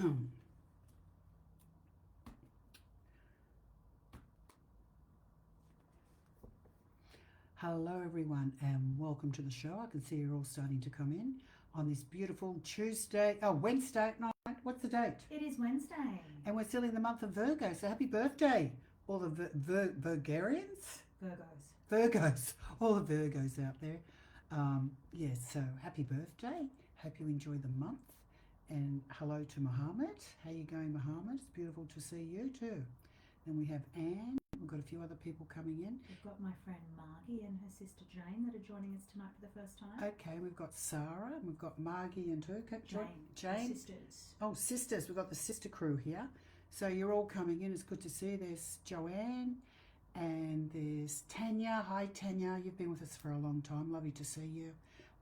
Hello, everyone, and welcome to the show. I can see you're all starting to come in on this beautiful Wednesday night. What's the date? It is Wednesday. And we're still in the month of Virgo, so happy birthday, all the Virgarians? Virgos, all the Virgos out there. Yes, so happy birthday. Hope you enjoy the month. And hello to Mohammed. How you going, Mohammed? It's beautiful to see you too. Then we have Anne. We've got a few other people coming in. We've got my friend Margie and her sister Jane that are joining us tonight for the first time. Okay, we've got Sarah, and we've got Margie and Turka. Jane. Sisters. Oh, sisters. We've got the sister crew here. So you're all coming in. It's good to see you. There's Joanne and there's Tanya. Hi, Tanya. You've been with us for a long time. Lovely to see you.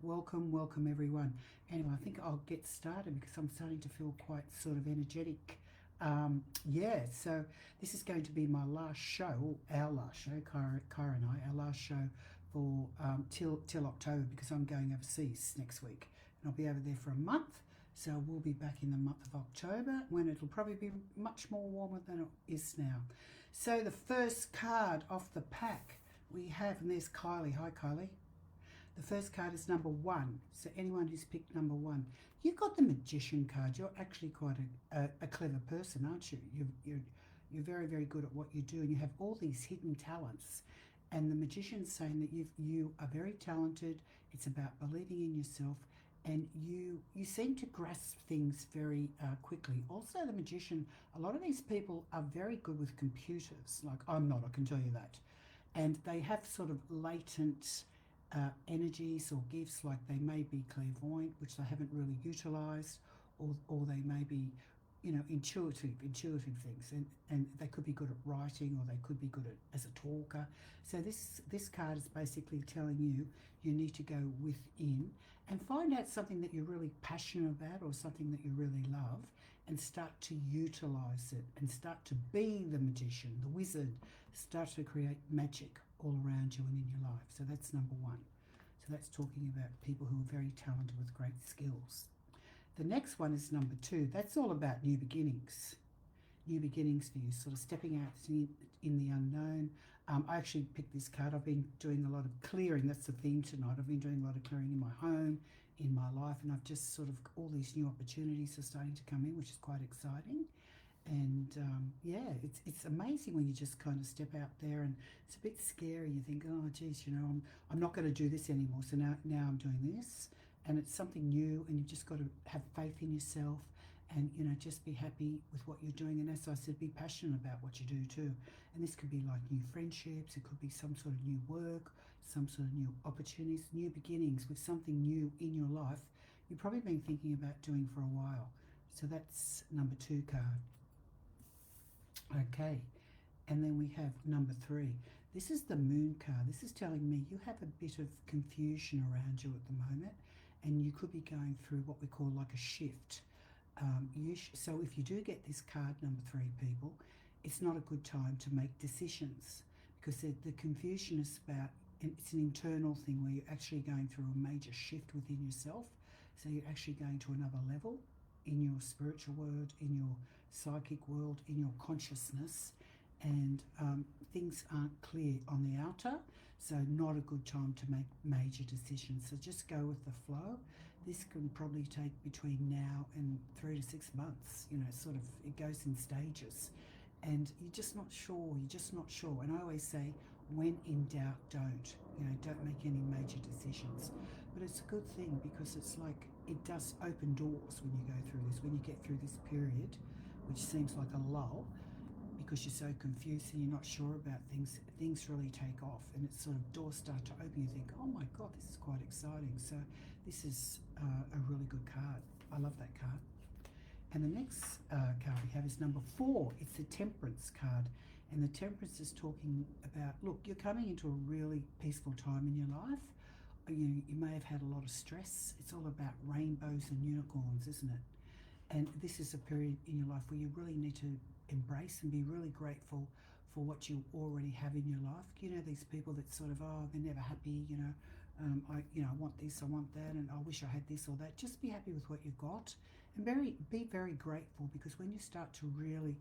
Welcome, everyone. Anyway, I think I'll get started because I'm starting to feel quite sort of energetic. So this is going to be my last show, our last show, Kyra and I, our last show for till October, because I'm going overseas next week and I'll be over there for a month. So we'll be back in the month of October when it'll probably be much more warmer than it is now. So the first card off the pack we have, and there's Kylie. Hi, Kylie. The first card is number 1. So anyone who's picked number 1, you've got the Magician card. You're actually quite a clever person, aren't you? You're very, very good at what you do, and you have all these hidden talents. And the Magician's saying that you are very talented. It's about believing in yourself, and you seem to grasp things very quickly. Also, the Magician, a lot of these people are very good with computers. Like I'm not, I can tell you that. And they have sort of latent energies or gifts, like they may be clairvoyant, which they haven't really utilized, or they may be, intuitive things, and they could be good at writing, or they could be good at as a talker. So this card is basically telling you need to go within and find out something that you're really passionate about, or something that you really love, and start to utilize it, and start to be the magician, the wizard, start to create magic all around you and in your life. So that's number 1. So that's talking about people who are very talented with great skills. The next one is number 2. That's all about new beginnings. New beginnings for you, sort of stepping out in the unknown. I actually picked this card. I've been doing a lot of clearing. That's the theme tonight. I've been doing a lot of clearing in my home, in my life, and I've just sort of, all these new opportunities are starting to come in, which is quite exciting. And it's amazing when you just kind of step out there, and it's a bit scary. You think, oh geez, I'm not going to do this anymore. So now I'm doing this, and it's something new, and you've just got to have faith in yourself, and just be happy with what you're doing. And as I said, be passionate about what you do too. And this could be like new friendships, it could be some sort of new work, some sort of new opportunities, new beginnings with something new in your life you've probably been thinking about doing for a while. So that's number 2 card. Okay, and then we have number 3. This is the Moon card. This is telling me you have a bit of confusion around you at the moment, and you could be going through what we call like a shift. So if you do get this card, number 3, people, it's not a good time to make decisions, because the confusion is about, it's an internal thing where you're actually going through a major shift within yourself. So you're actually going to another level in your spiritual world, in your psychic world, in your consciousness, and things aren't clear on the outer, so not a good time to make major decisions. So just go with the flow. This can probably take between now and 3 to 6 months. Sort of, it goes in stages, and you're just not sure. And I always say, when in doubt, don't make any major decisions. But it's a good thing, because it's like, it does open doors when you go through this, when you get through this period, which seems like a lull, because you're so confused and you're not sure about things really take off, and it's sort of, doors start to open. You think, oh my God, this is quite exciting. So this is a really good card. I love that card. And the next card we have is number 4. It's the Temperance card. And the Temperance is talking about, look, you're coming into a really peaceful time in your life. You may have had a lot of stress. It's all about rainbows and unicorns, isn't it? And this is a period in your life where you really need to embrace and be really grateful for what you already have in your life. These people that sort of, they're never happy, I want this, I want that, and I wish I had this or that. Just be happy with what you've got, And be very grateful, because when you start to really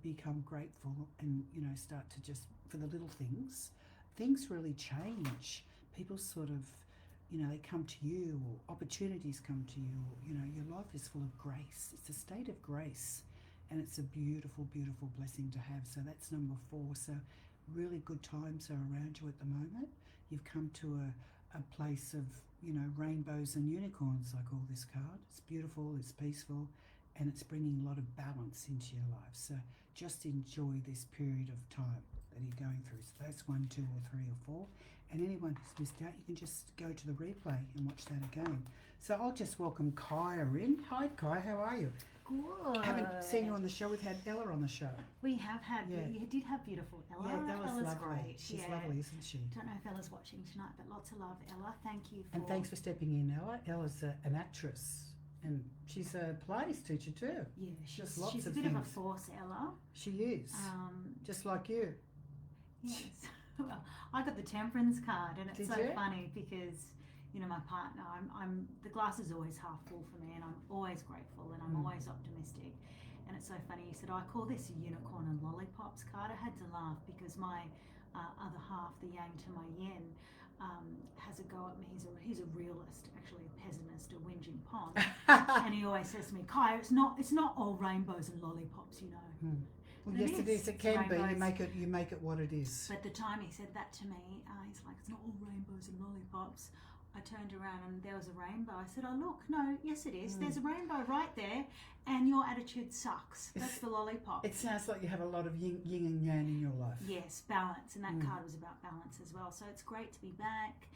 become grateful and, start to just, for the little things, things really change. People sort of, they come to you, or opportunities come to you, or, your life is full of grace. It's a state of grace, and it's a beautiful, beautiful blessing to have. So that's number 4. So really good times are around you at the moment. You've come to a place of, rainbows and unicorns, I call this card. It's beautiful, it's peaceful, and it's bringing a lot of balance into your life. So just enjoy this period of time that you're going through. So that's 1, 2, or 3, or 4. And anyone who's missed out, you can just go to the replay and watch that again. So I'll just welcome Kaja in. Hi, Kaja, how are you? Good. Haven't seen you on the show. We've had Ella on the show. We have had, Yeah. You did have beautiful Ella. Yeah, Ella's lovely. Great. She's lovely, isn't she? Don't know if Ella's watching tonight, but lots of love, Ella. Thank you for... And thanks for stepping in, Ella. Ella's an actress, and she's a Pilates teacher too. Yeah, Just lots she's of a bit things. of a force, Ella. She is, just like you. Yes. Well, I got the temperance card, and it's Did so you? funny because, my partner, I'm the glass is always half full for me, and I'm always grateful, and I'm always optimistic. And it's so funny, he said, I call this a unicorn and lollipops card. I had to laugh because my other half, the yang to my yin, has a go at me. He's a realist, actually a pessimist, a whinging pond. And he always says to me, Kai, it's not all rainbows and lollipops, Well, And yes, it is. It It's can be. rainbows. You make it what it is. But the time he said that to me, he's like, it's not all rainbows and lollipops. I turned around and there was a rainbow. I said, oh, look, no, yes it is. There's a rainbow right there, and your attitude sucks. That's the lollipop. It sounds like you have a lot of yin and yang in your life. Yes, balance. And that card was about balance as well. So it's great to be back.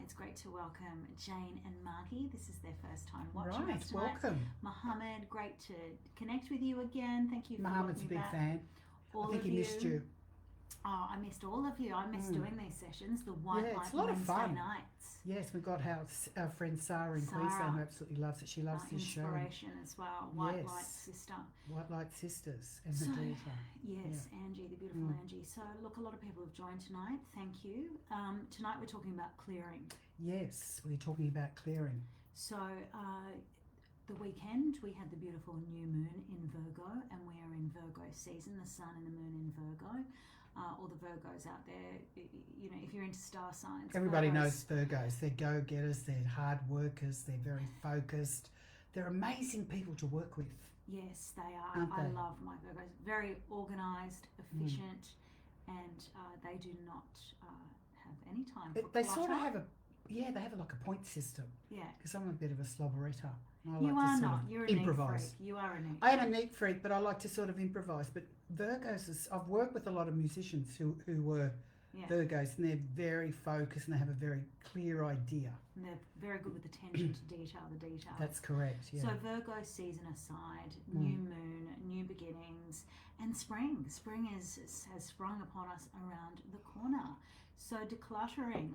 It's great to welcome Jane and Margie. This is their first time watching Right, us tonight. welcome. Mohammed, great to connect with you again. Thank you for Mohammed's a welcoming big back. fan. All I think of he missed you. Oh, I missed all of you. I miss doing these sessions, the White Yeah, Light it's a lot of Wednesday fun. nights. Yes, we've got our friend Sarah in Sarah. Queensland who absolutely loves it. She loves this show. Inspiration as well. White Yes. Light Sister. White Light Sisters and So, her daughter. Yes, Angie, the beautiful Angie. So, look, a lot of people have joined tonight. Thank you. Tonight we're talking about clearing. Yes, we're talking about clearing. So, the weekend we had the beautiful new moon in Virgo, and we are in Virgo season, the sun and the moon in Virgo. All the Virgos out there, if you're into star signs. Everybody Virgos, knows Virgos. They're go-getters, they're hard workers, they're very focused. They're amazing people to work with. Yes, they are. Aren't I they? love my Virgos. Very organised, efficient, and they do not have any time for They clutter. sort of have they have like a point system. Yeah. Because I'm a bit of a slobberetta. I You like are to sort not. of You're a improvise. neat freak. You are a neat I am a neat freak, but I like to sort of improvise. But Virgos, I've worked with a lot of musicians who were Yeah. Virgos, and they're very focused and they have a very clear idea. And they're very good with attention to detail, the details. That's correct, yeah. So Virgo season aside, new moon, new beginnings, and spring. Spring has sprung upon us around the corner. So decluttering,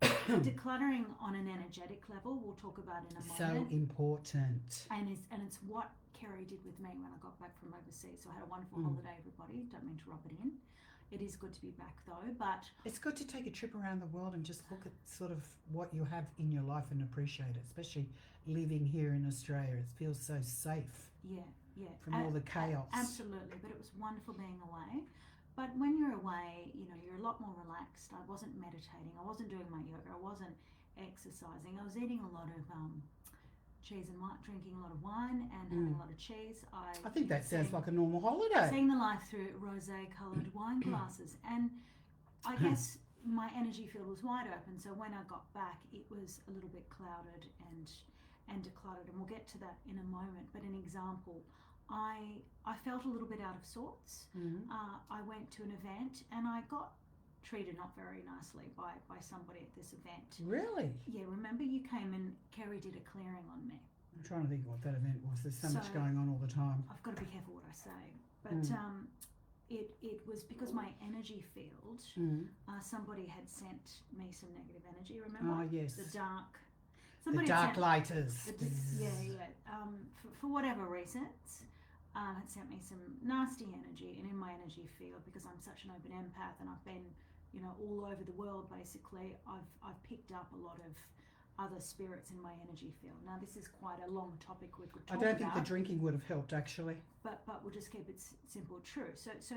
decluttering on an energetic level, we'll talk about in a So moment. important. And it's what Kerrie did with me when I got back from overseas. So I had a wonderful holiday, everybody. Don't mean to rub it in. It is good to be back though, but It's good to take a trip around the world and just look at sort of what you have in your life and appreciate it, especially living here in Australia. It feels so safe yeah. from all the chaos. Absolutely, but it was wonderful being away. But when you're away, you're a lot more relaxed. I wasn't meditating. I wasn't doing my yoga. I wasn't exercising. I was eating a lot of cheese and wine, drinking a lot of wine and having a lot of cheese. I think that sounds like a normal holiday. Seeing the life through rosé-coloured wine glasses. And I guess my energy field was wide open. So when I got back, it was a little bit clouded and decluttered. And we'll get to that in a moment. But an example, I felt a little bit out of sorts. I went to an event and I got treated not very nicely by somebody at this event. Really? Yeah, remember you came and Kerrie did a clearing on me. I'm trying to think what that event was. There's so much So- going on all the time. I've got to be careful what I say. But it was because my energy field, somebody had sent me some negative energy, remember? Oh, yes. The dark... The somebody dark sent- lighters. for whatever reasons, had sent me some nasty energy, and in my energy field, because I'm such an open empath and I've been, all over the world basically, I've picked up a lot of other spirits in my energy field. Now, this is quite a long topic we could I talk don't think the about, drinking would have helped, actually. but we'll just keep it simple, true. So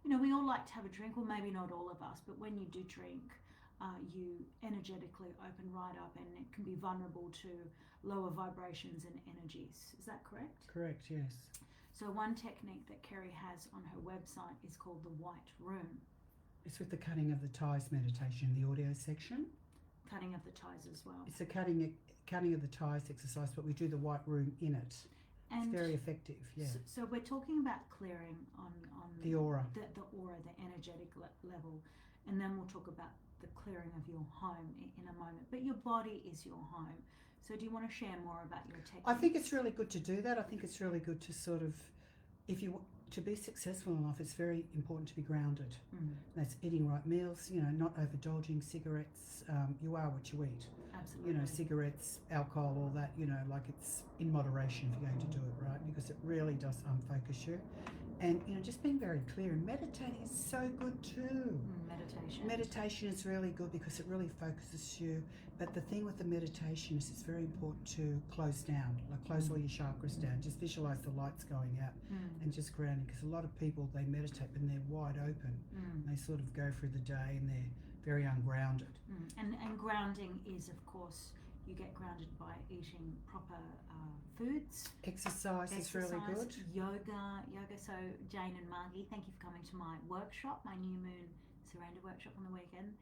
you know, we all like to have a drink, well, maybe not all of us, but when you do drink, you energetically open right up, and it can be vulnerable to lower vibrations and energies. Is that correct? Correct, yes. So one technique that Kerrie has on her website is called the White Room. It's with the cutting of the ties meditation in the audio section. Cutting of the ties as well. It's a cutting of the ties exercise, but we do the white room in it. And it's very effective, yeah. So we're talking about clearing on the aura. The aura, the energetic level. And then we'll talk about the clearing of your home in a moment. But your body is your home. So do you want to share more about your technique? I think it's really good to do that. I think it's really good to sort of, if you want to be successful in life, it's very important to be grounded. That's eating right meals, you know, not overindulging cigarettes. You are what you eat. Absolutely. You know, cigarettes, alcohol, all that, you know, like it's in moderation if you're going to do it, right? Because it really does unfocus you. And, you know, just being very clear. And meditating is so good too. Meditation is really good because it really focuses you. But the thing with the meditation is it's very important to close down, like close all your chakras down. Just visualize the lights going out and just grounding. Because a lot of people, they meditate when they're wide open. They sort of go through the day and they're very ungrounded. And grounding is, of course, you get grounded by eating proper foods. Exercise is really good. Yoga. So Jane and Margie, thank you for coming to my workshop, my New Moon Surrender workshop on the weekend.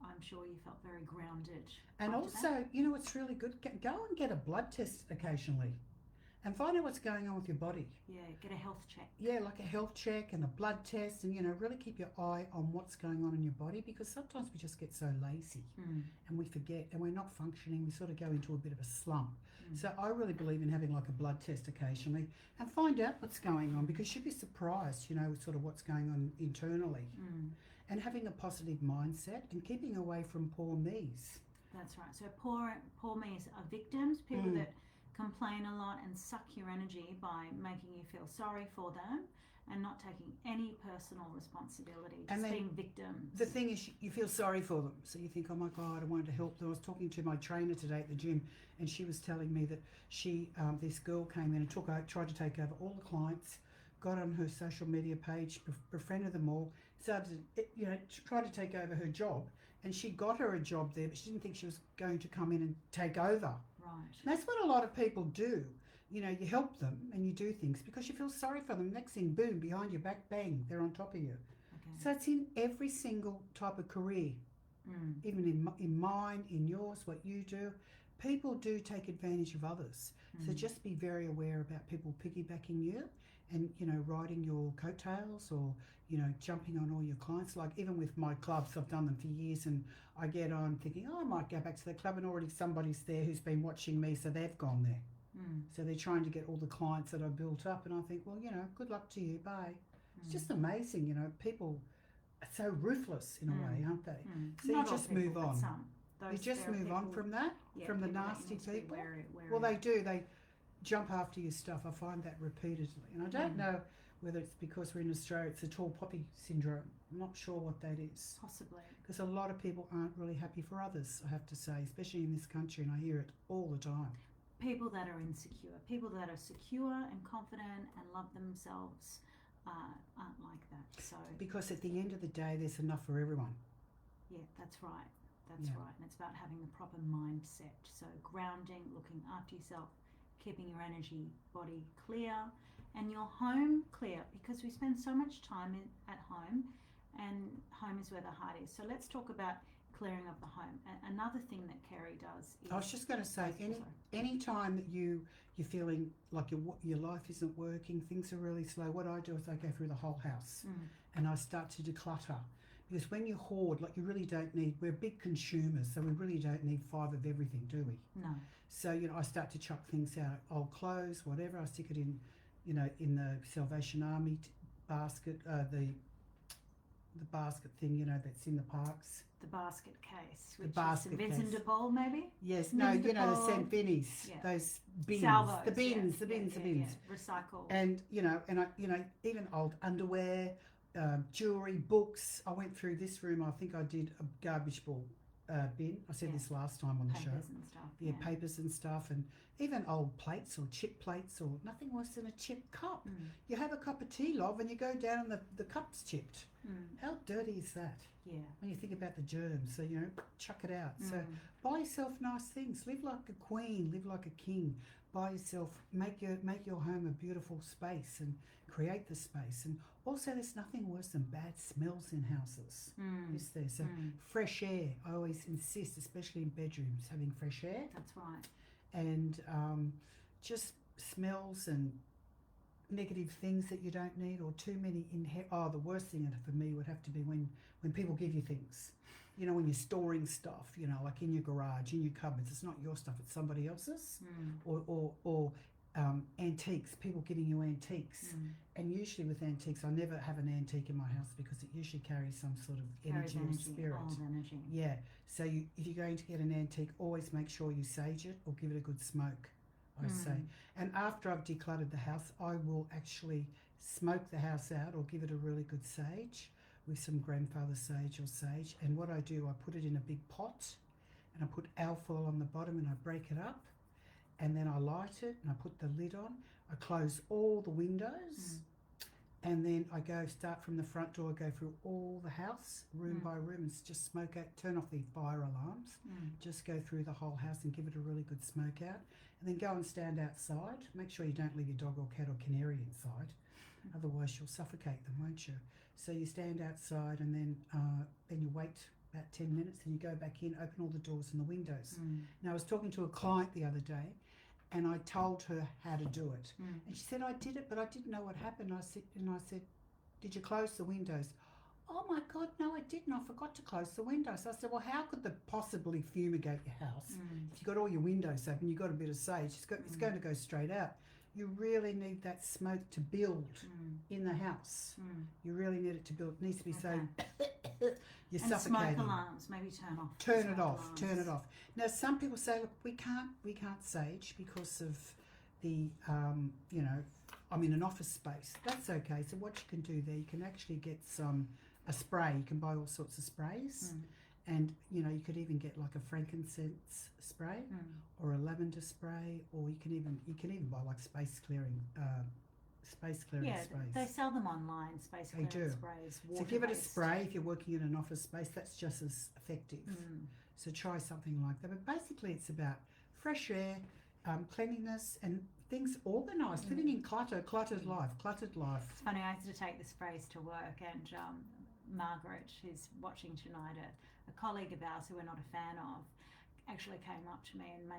I'm sure you felt very grounded. And also, you know, it's really good. Go and get a blood test occasionally and find out what's going on with your body. Yeah, get a health check. Yeah, like a health check and a blood test, and, you know, really keep your eye on what's going on in your body, because sometimes we just get so lazy and we forget and we're not functioning. We sort of go into a bit of a slump. So I really believe in having like a blood test occasionally and find out what's going on, because you'd be surprised, you know, sort of what's going on internally. And having a positive mindset and keeping away from poor me's. That's right. So poor me's are victims, people that complain a lot and suck your energy by making you feel sorry for them and not taking any personal responsibility, just being victims. The thing is, you feel sorry for them. So you think, oh my God, I wanted to help them. I was talking to my trainer today at the gym, and she was telling me that she, this girl came in and tried to take over all the clients, got on her social media page, befriended them all, started, you know, tried to take over her job, and she got her a job there, but she didn't think she was going to come in and take over. Right. And that's what a lot of people do. You know, you help them and you do things because you feel sorry for them. Next thing, boom, behind your back, bang, they're on top of you. Okay. So it's in every single type of career, even in mine, in yours, what you do. People do take advantage of others. So just be very aware about people piggybacking you and, you know, riding your coattails, or, you know, jumping on all your clients. Like even with my clubs, I've done them for years, and I get on thinking, oh, I might go back to the club, and already somebody's there who's been watching me, so they've gone there. So they're trying to get all the clients that I built up, and I think, well, you know, good luck to you, bye. It's just amazing, you know, people are so ruthless in a way, aren't they? So Not you just people, move on. You just move on from that, from the nasty people. Well, they do. They jump after your stuff. I find that repeatedly. And I don't know whether it's because we're in Australia, it's the tall poppy syndrome. I'm not sure what that is. Possibly. Because a lot of people aren't really happy for others, I have to say, especially in this country, and I hear it all the time. People that are insecure, people that are secure and confident and love themselves aren't like that. So because at the end of the day, there's enough for everyone. Yeah, that's right. That's right. And it's about having the proper mindset. So grounding, looking after yourself, keeping your energy, body clear, and your home clear, because we spend so much time at home, and home is where the heart is. So let's talk about clearing of the home. Another thing that Kerrie does is... I was just going to say, any time that you're feeling like your life isn't working, things are really slow, what I do is I go through the whole house and I start to declutter. Because when you hoard, like you really don't need, we're big consumers, so we really don't need 5 of everything, do we? No. So, you know, I start to chuck things out, old clothes, whatever, I stick it in, you know, in the Salvation Army basket, the basket thing, you know, that's in the parks. The basket case, which the basket is St. Vincent de Paul, maybe? Yes, no, you know, the St. Vinny's, those bins, Salvos, the bins. Yeah. Recycle. And, you know, even old underwear, jewellery, books. I went through this room, I think I did a garbage ball bin. I said Yeah. this last time on the show. Papers and stuff. Yeah, papers and stuff, and even old plates or chip plates, or nothing worse than a chipped cup. You have a cup of tea, love, and you go down and the cup's chipped. How dirty is that? Yeah. When you think about the germs, so chuck it out. So buy yourself nice things. Live like a queen. Live like a king. Buy yourself. Make your home a beautiful space and create the space. And also, there's nothing worse than bad smells in houses. Is there? So fresh air. I always insist, especially in bedrooms, having fresh air. That's right. And just smells and negative things that you don't need, or too many the worst thing for me would have to be when people give you things, when you're storing stuff, like in your garage, in your cupboards. It's not your stuff, it's somebody else's. Or antiques, people giving you antiques. And usually with antiques, I never have an antique in my house because it usually carries some sort of energy or spirit. Energy. Yeah, so if you're going to get an antique, always make sure you sage it or give it a good smoke, I say. And after I've decluttered the house, I will actually smoke the house out or give it a really good sage with some grandfather sage or sage. And what I do, I put it in a big pot and I put alfoil on the bottom and I break it up, and then I light it and I put the lid on. I close all the windows and then I start from the front door, go through all the house, room by room, and just smoke out, turn off the fire alarms, just go through the whole house and give it a really good smoke out. And then go and stand outside. Make sure you don't leave your dog or cat or canary inside, otherwise you'll suffocate them, won't you? So you stand outside and then you wait about 10 minutes and you go back in, open all the doors and the windows. Now, I was talking to a client the other day and I told her how to do it. And she said, I did it, but I didn't know what happened. I said, did you close the windows? Oh my God, no, I didn't. I forgot to close the windows. I said, well, how could that possibly fumigate your house? If you've got all your windows open, you've got a bit of sage, it's going to go straight out. You really need that smoke to build in the house. You really need it to build. It needs to be so you're and suffocating. Smoke alarms, maybe turn off. Turn it off. Now, some people say, look, we can't sage because of the, I'm in an office space. That's okay. So what you can do there, you can actually get a spray. You can buy all sorts of sprays. And, you could even get like a frankincense spray or a lavender spray, or you can even buy like space clearing sprays. They sell them online, space clearing sprays. So give it a spray if you're working in an office space. That's just as effective. So try something like that. But basically it's about fresh air, cleanliness, and things organised, living in cluttered life. It's funny, I used to take the sprays to work, and Margaret, who's watching tonight, a colleague of ours who we're not a fan of, actually came up to me and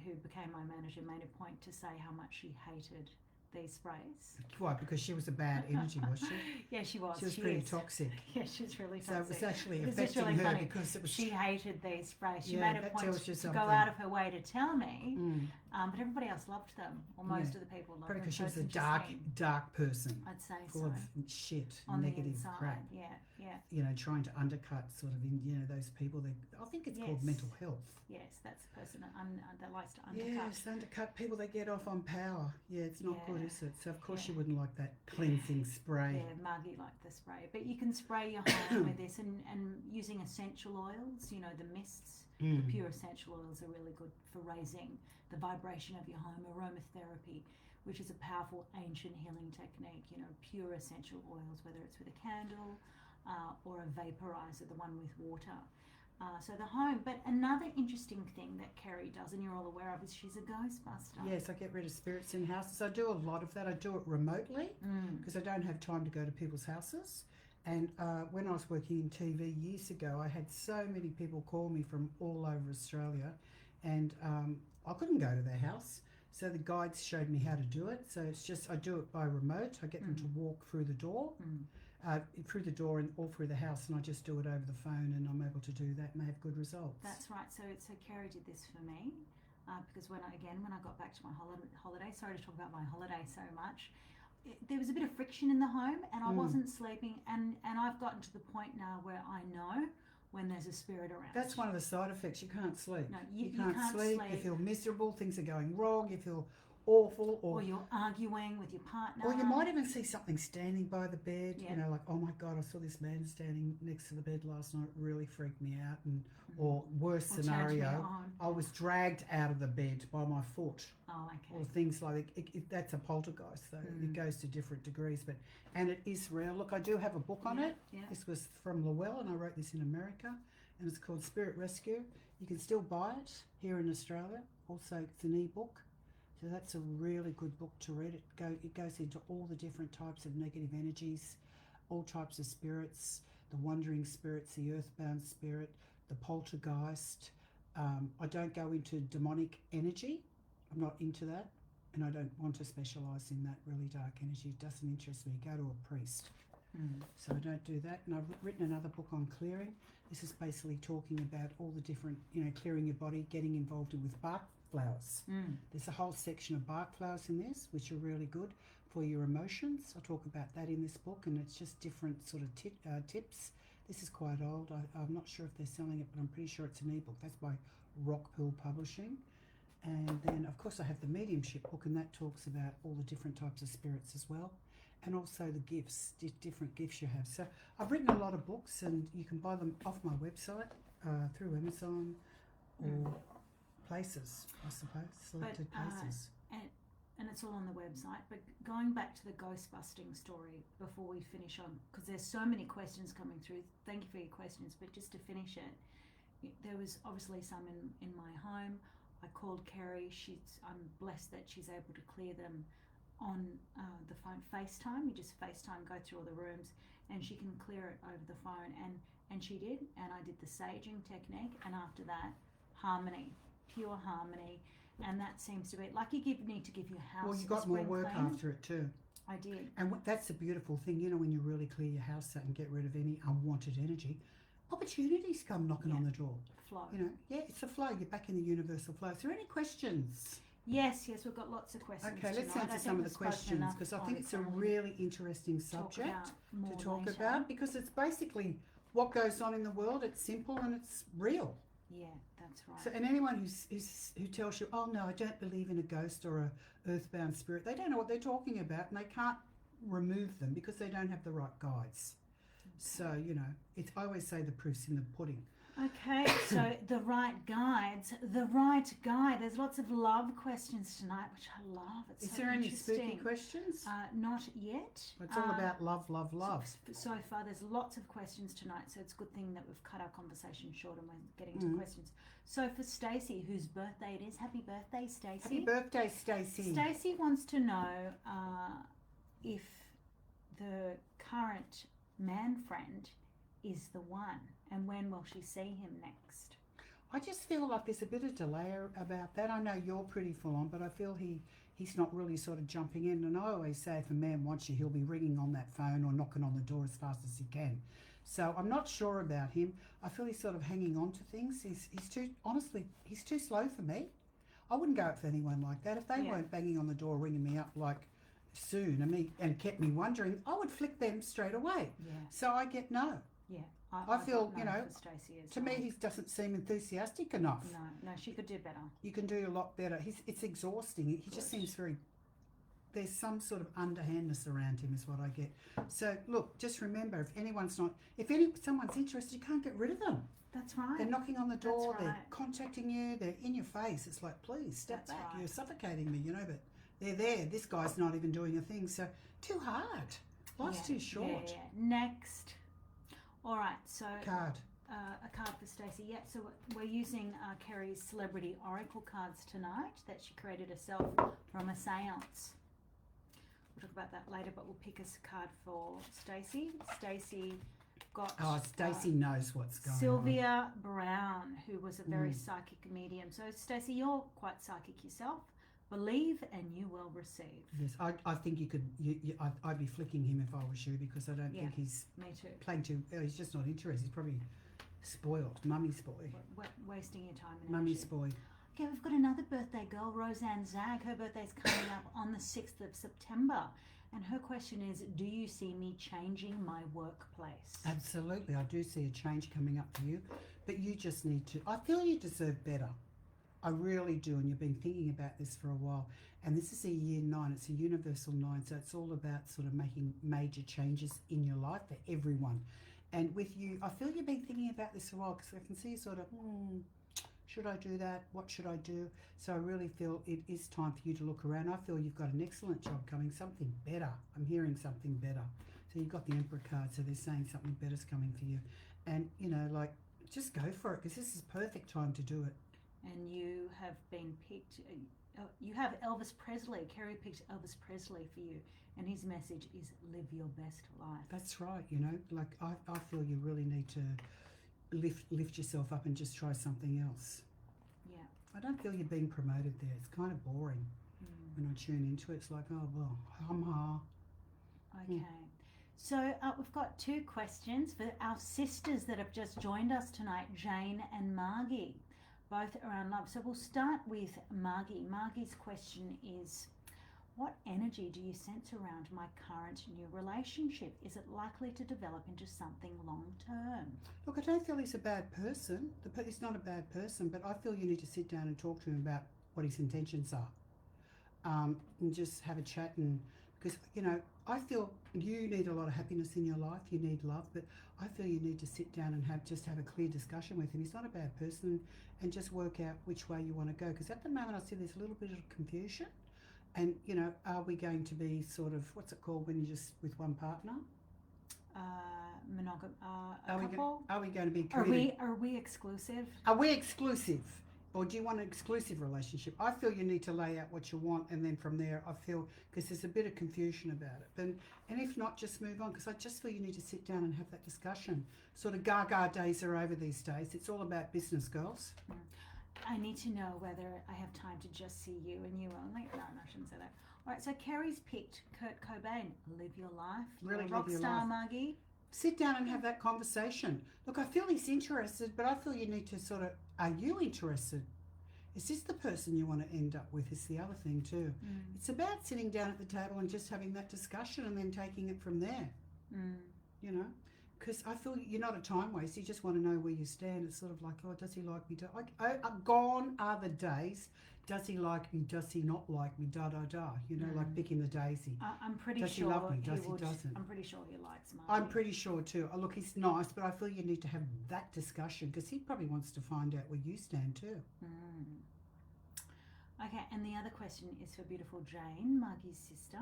who became my manager, made a point to say how much she hated these sprays. Why? Because she was a bad energy, was she? Yeah, she was. She was pretty toxic. Yeah, she's really toxic. So it was actually affecting really her funny. because it was. She hated these sprays. She Yeah, made a that point tells you to something. go out of her way to tell me, Mm. but everybody else loved them, or most of the people loved Probably them. because she So was a it's dark interesting. person, I'd say full so. of shit, On negative the inside, crap. yeah. Trying to undercut sort of, those people. I think it's called Yes. mental health. Yes, that's the person that likes to undercut. Yes, undercut people. They get off on power. Yeah, it's not good, Yeah. is it? So of course Yeah. you wouldn't like that cleansing spray. Yeah, Margie liked the spray. But you can spray your home with this, and using essential oils, the mists, the pure essential oils are really good for raising the vibration of your home. Aromatherapy, which is a powerful ancient healing technique, pure essential oils, whether it's with a candle or a vaporizer, the one with water. So the home, but another interesting thing that Kerrie does, and you're all aware of, is she's a ghostbuster. Yes, I get rid of spirits in houses. I do a lot of that. I do it remotely because I don't have time to go to people's houses. And when I was working in TV years ago, I had so many people call me from all over Australia, and I couldn't go to their house. So the guides showed me how to do it. So it's just I do it by remote. I get them to walk through the door. And all through the house, and I just do it over the phone, and I'm able to do that and they have good results. That's right. So Kerrie did this for me because when I got back to my holiday, sorry to talk about my holiday so much, there was a bit of friction in the home, and I wasn't sleeping, and I've gotten to the point now where I know when there's a spirit around. That's one of the side effects. You can't sleep. No, you can't sleep. sleep. You feel miserable. Things are going wrong. You feel awful, or you're arguing with your partner. or you might even see something standing by the bed, Yeah. you know, like, oh my God, I saw this man standing next to the bed last night. It really freaked me out. And or worse Or turned me scenario, on. I was dragged out of the bed by my foot. Oh, Or okay. things like that's a poltergeist, though. It goes to different degrees, and it is real. Look, I do have a book on it. Yeah. This was from Llewellyn, and I wrote this in America, and it's called Spirit Rescue. You can still buy it here in Australia. Also, it's an e-book, so that's a really good book to read. It goes into all the different types of negative energies, all types of spirits, the wandering spirits, the earthbound spirit, the poltergeist. I don't go into demonic energy. I'm not into that, and I don't want to specialise in that really dark energy. It doesn't interest me. Go to a priest. So I don't do that. And I've written another book on clearing. This is basically talking about all the different, clearing your body, getting involved with bark flowers. There's a whole section of bark flowers in this, which are really good for your emotions. I talk about that in this book, and it's just different sort of tips. This is quite old. I'm not sure if they're selling it, but I'm pretty sure it's an ebook. That's by Rockpool Publishing. And then, of course, I have the mediumship book, and that talks about all the different types of spirits as well, and also the gifts, different gifts you have. So I've written a lot of books, and you can buy them off my website through Amazon or places, I suppose, selected places. And it's all on the website. But going back to the ghost busting story before we finish on, because there's so many questions coming through. Thank you for your questions. But just to finish it, there was obviously some in my home. I called Kerrie. I'm blessed that she's able to clear them on the phone, FaceTime. You just FaceTime, go through all the rooms, and she can clear it over the phone. And she did. And I did the saging technique. And after that, harmony, pure harmony. And that seems to be like you need to give your house. Well, you got more work clean. after it too. I did. And that's a beautiful thing, when you really clear your house out and get rid of any unwanted energy, opportunities come knocking on the door. Flow. It's a flow. You're back in the universal flow. Is there any questions? Yes, we've got lots of questions. Okay, let's tonight. answer some of the questions, because I think it's a really interesting subject to talk about, because it's basically what goes on in the world. It's simple and it's real. Yeah, that's right. So, and anyone who tells you, oh no, I don't believe in a ghost or a earthbound spirit, they don't know what they're talking about, and they can't remove them because they don't have the right guides. Okay. So, I always say the proof's in the pudding. Okay, so the right guides, the right guide. There's lots of love questions tonight, which I love. It's Is there any spooky questions? Not yet. It's all about love, love, love. So far, there's lots of questions tonight, so it's a good thing that we've cut our conversation short and we're getting to questions. So for Stacey, whose birthday it is, happy birthday, Stacey. Happy birthday, Stacey. Stacey wants to know if the current man friend is the one, and when will she see him next? I just feel like there's a bit of delay about that. I know you're pretty full on, but I feel he's not really sort of jumping in. And I always say if a man wants you, he'll be ringing on that phone or knocking on the door as fast as he can. So I'm not sure about him. I feel he's sort of hanging on to things. He's too slow for me. I wouldn't go out for anyone like that. If they weren't banging on the door, ringing me up like soon and kept me wondering, I would flick them straight away. Yeah. So I get no. Yeah. I feel, to me he doesn't seem enthusiastic enough. No, she could do better. You can do a lot better. It's exhausting. He just seems there's some sort of underhandness around him is what I get. So look, just remember, if someone's interested, you can't get rid of them. That's right. They're knocking on the door, That's right. They're contacting you, they're in your face. It's like, please step That's back. right. You're suffocating me, but they're there. This guy's not even doing a thing. So too hard. Life's too short. Yeah. Next. All right, so Card. A card for Stacey. Yeah, so we're using Kerrie's celebrity oracle cards tonight that she created herself from a seance. We'll talk about that later, but we'll pick a card for Stacey. Stacey got... Oh, Stacey knows what's going on. Sylvia Brown, who was a very psychic medium. So, Stacey, you're quite psychic yourself. Believe and you will receive. Yes, I think you could. I'd be flicking him if I was you, because I don't think he's me too. Playing too. He's just not interested. He's probably spoiled. Mummy's boy. Wasting your time and Mummy's energy. boy. Okay, we've got another birthday girl, Roseanne Zag. Her birthday's coming up on the 6th of September. And her question is, do you see me changing my workplace? Absolutely. I do see a change coming up for you. But you just need to... I feel you deserve better. I really do, and you've been thinking about this for a while. And this is a year 9, it's a universal 9, so it's all about sort of making major changes in your life for everyone. And with you, I feel you've been thinking about this for a while because I can see you sort of, should I do that? What should I do? So I really feel it is time for you to look around. I feel you've got an excellent job coming, something better. I'm hearing something better. So you've got the Emperor card, so they're saying something better's coming for you. And, you know, like, just go for it because this is perfect time to do it. And you have been picked, you have Elvis Presley. Kerrie picked Elvis Presley for you, and his message is live your best life. That's right, you know, like I feel you really need to lift yourself up and just try something else. Yeah. I don't feel you're being promoted there. It's kind of boring when I tune into it. It's like, oh, well, hum-ha. Okay. So we've got 2 questions for our sisters that have just joined us tonight, Jane and Margie, both around love. So we'll start with Margie. Margie's question is, what energy do you sense around my current new relationship? Is it likely to develop into something long term? Look, I don't feel he's a bad person. He's not a bad person, but I feel you need to sit down and talk to him about what his intentions are, and just have a chat. And because, you know, I feel you need a lot of happiness in your life. You need love, but I feel you need to sit down and have a clear discussion with him. He's not a bad person, and just work out which way you want to go. Because at the moment, I see there's a little bit of confusion. And, you know, are we going to be sort of, what's it called when you're just with one partner? Couple? Are we going to be committed? Are we exclusive? Are we exclusive? Or do you want an exclusive relationship? I feel you need to lay out what you want, and then from there, I feel, because there's a bit of confusion about it. And if not, just move on, because I just feel you need to sit down and have that discussion. Sort of gaga days are over these days. It's all about business, girls. I need to know whether I have time to just see you and you only. No, I shouldn't say that. All right, so Kerrie's picked Kurt Cobain. Live your life. Really live rock your star, life. Margie. Sit down and have that conversation. Look, I feel he's interested, but I feel you need to sort of, are you interested? Is this the person you want to end up with? Is the other thing too. It's about sitting down at the table and just having that discussion and then taking it from there. You know, because I feel you're not a time waster. You just want to know where you stand. It's sort of like, oh, does he like me? Gone are the days. Does he like me? Does he not like me? Da da da. You know, like picking the daisy. I'm pretty does sure he love me? Does he would, doesn't? I'm pretty sure he likes Margie. I'm pretty sure too. Look, he's nice, but I feel you need to have that discussion because he probably wants to find out where you stand too. Okay, and the other question is for beautiful Jane, Margie's sister.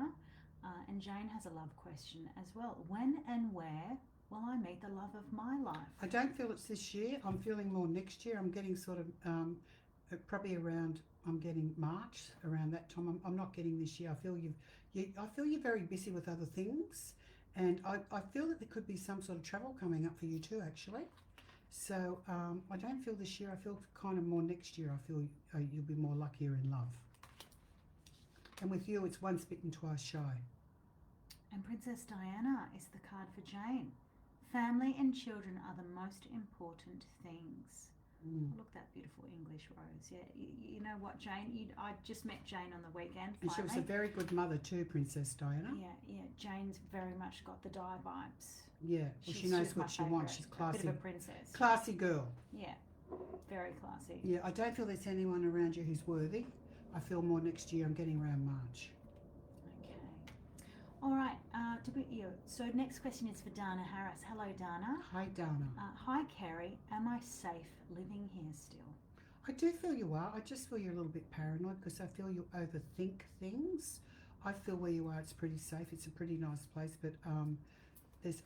And Jane has a love question as well. When and where will I meet the love of my life? I don't feel it's this year. I'm feeling more next year. I'm getting sort of probably around. I'm getting March around that time. I'm not getting this year. I feel I feel you're very busy with other things, and I feel that there could be some sort of travel coming up for you too, actually. So I don't feel this year. I feel kind of more next year. I feel you'll be more luckier in love. And with you, it's once bitten, twice shy. And Princess Diana is the card for Jane. Family and children are the most important things. Look, that beautiful English rose. Yeah, you know what, Jane? I just met Jane on the weekend. And she was a very good mother too, Princess Diana. Yeah. Jane's very much got the Di vibes. Yeah, well, she knows what she wants. She's classy. A bit of a princess. Classy girl. Yeah, very classy. Yeah, I don't feel there's anyone around you who's worthy. I feel more next year. I'm getting around March. Okay. All right. So next question is for Dana Harris. Hello, Dana. Hi, Dana. Hi, Kerrie. Am I safe living here still? I do feel you are. I just feel you're a little bit paranoid because I feel you overthink things. I feel where you are, it's pretty safe. It's a pretty nice place, but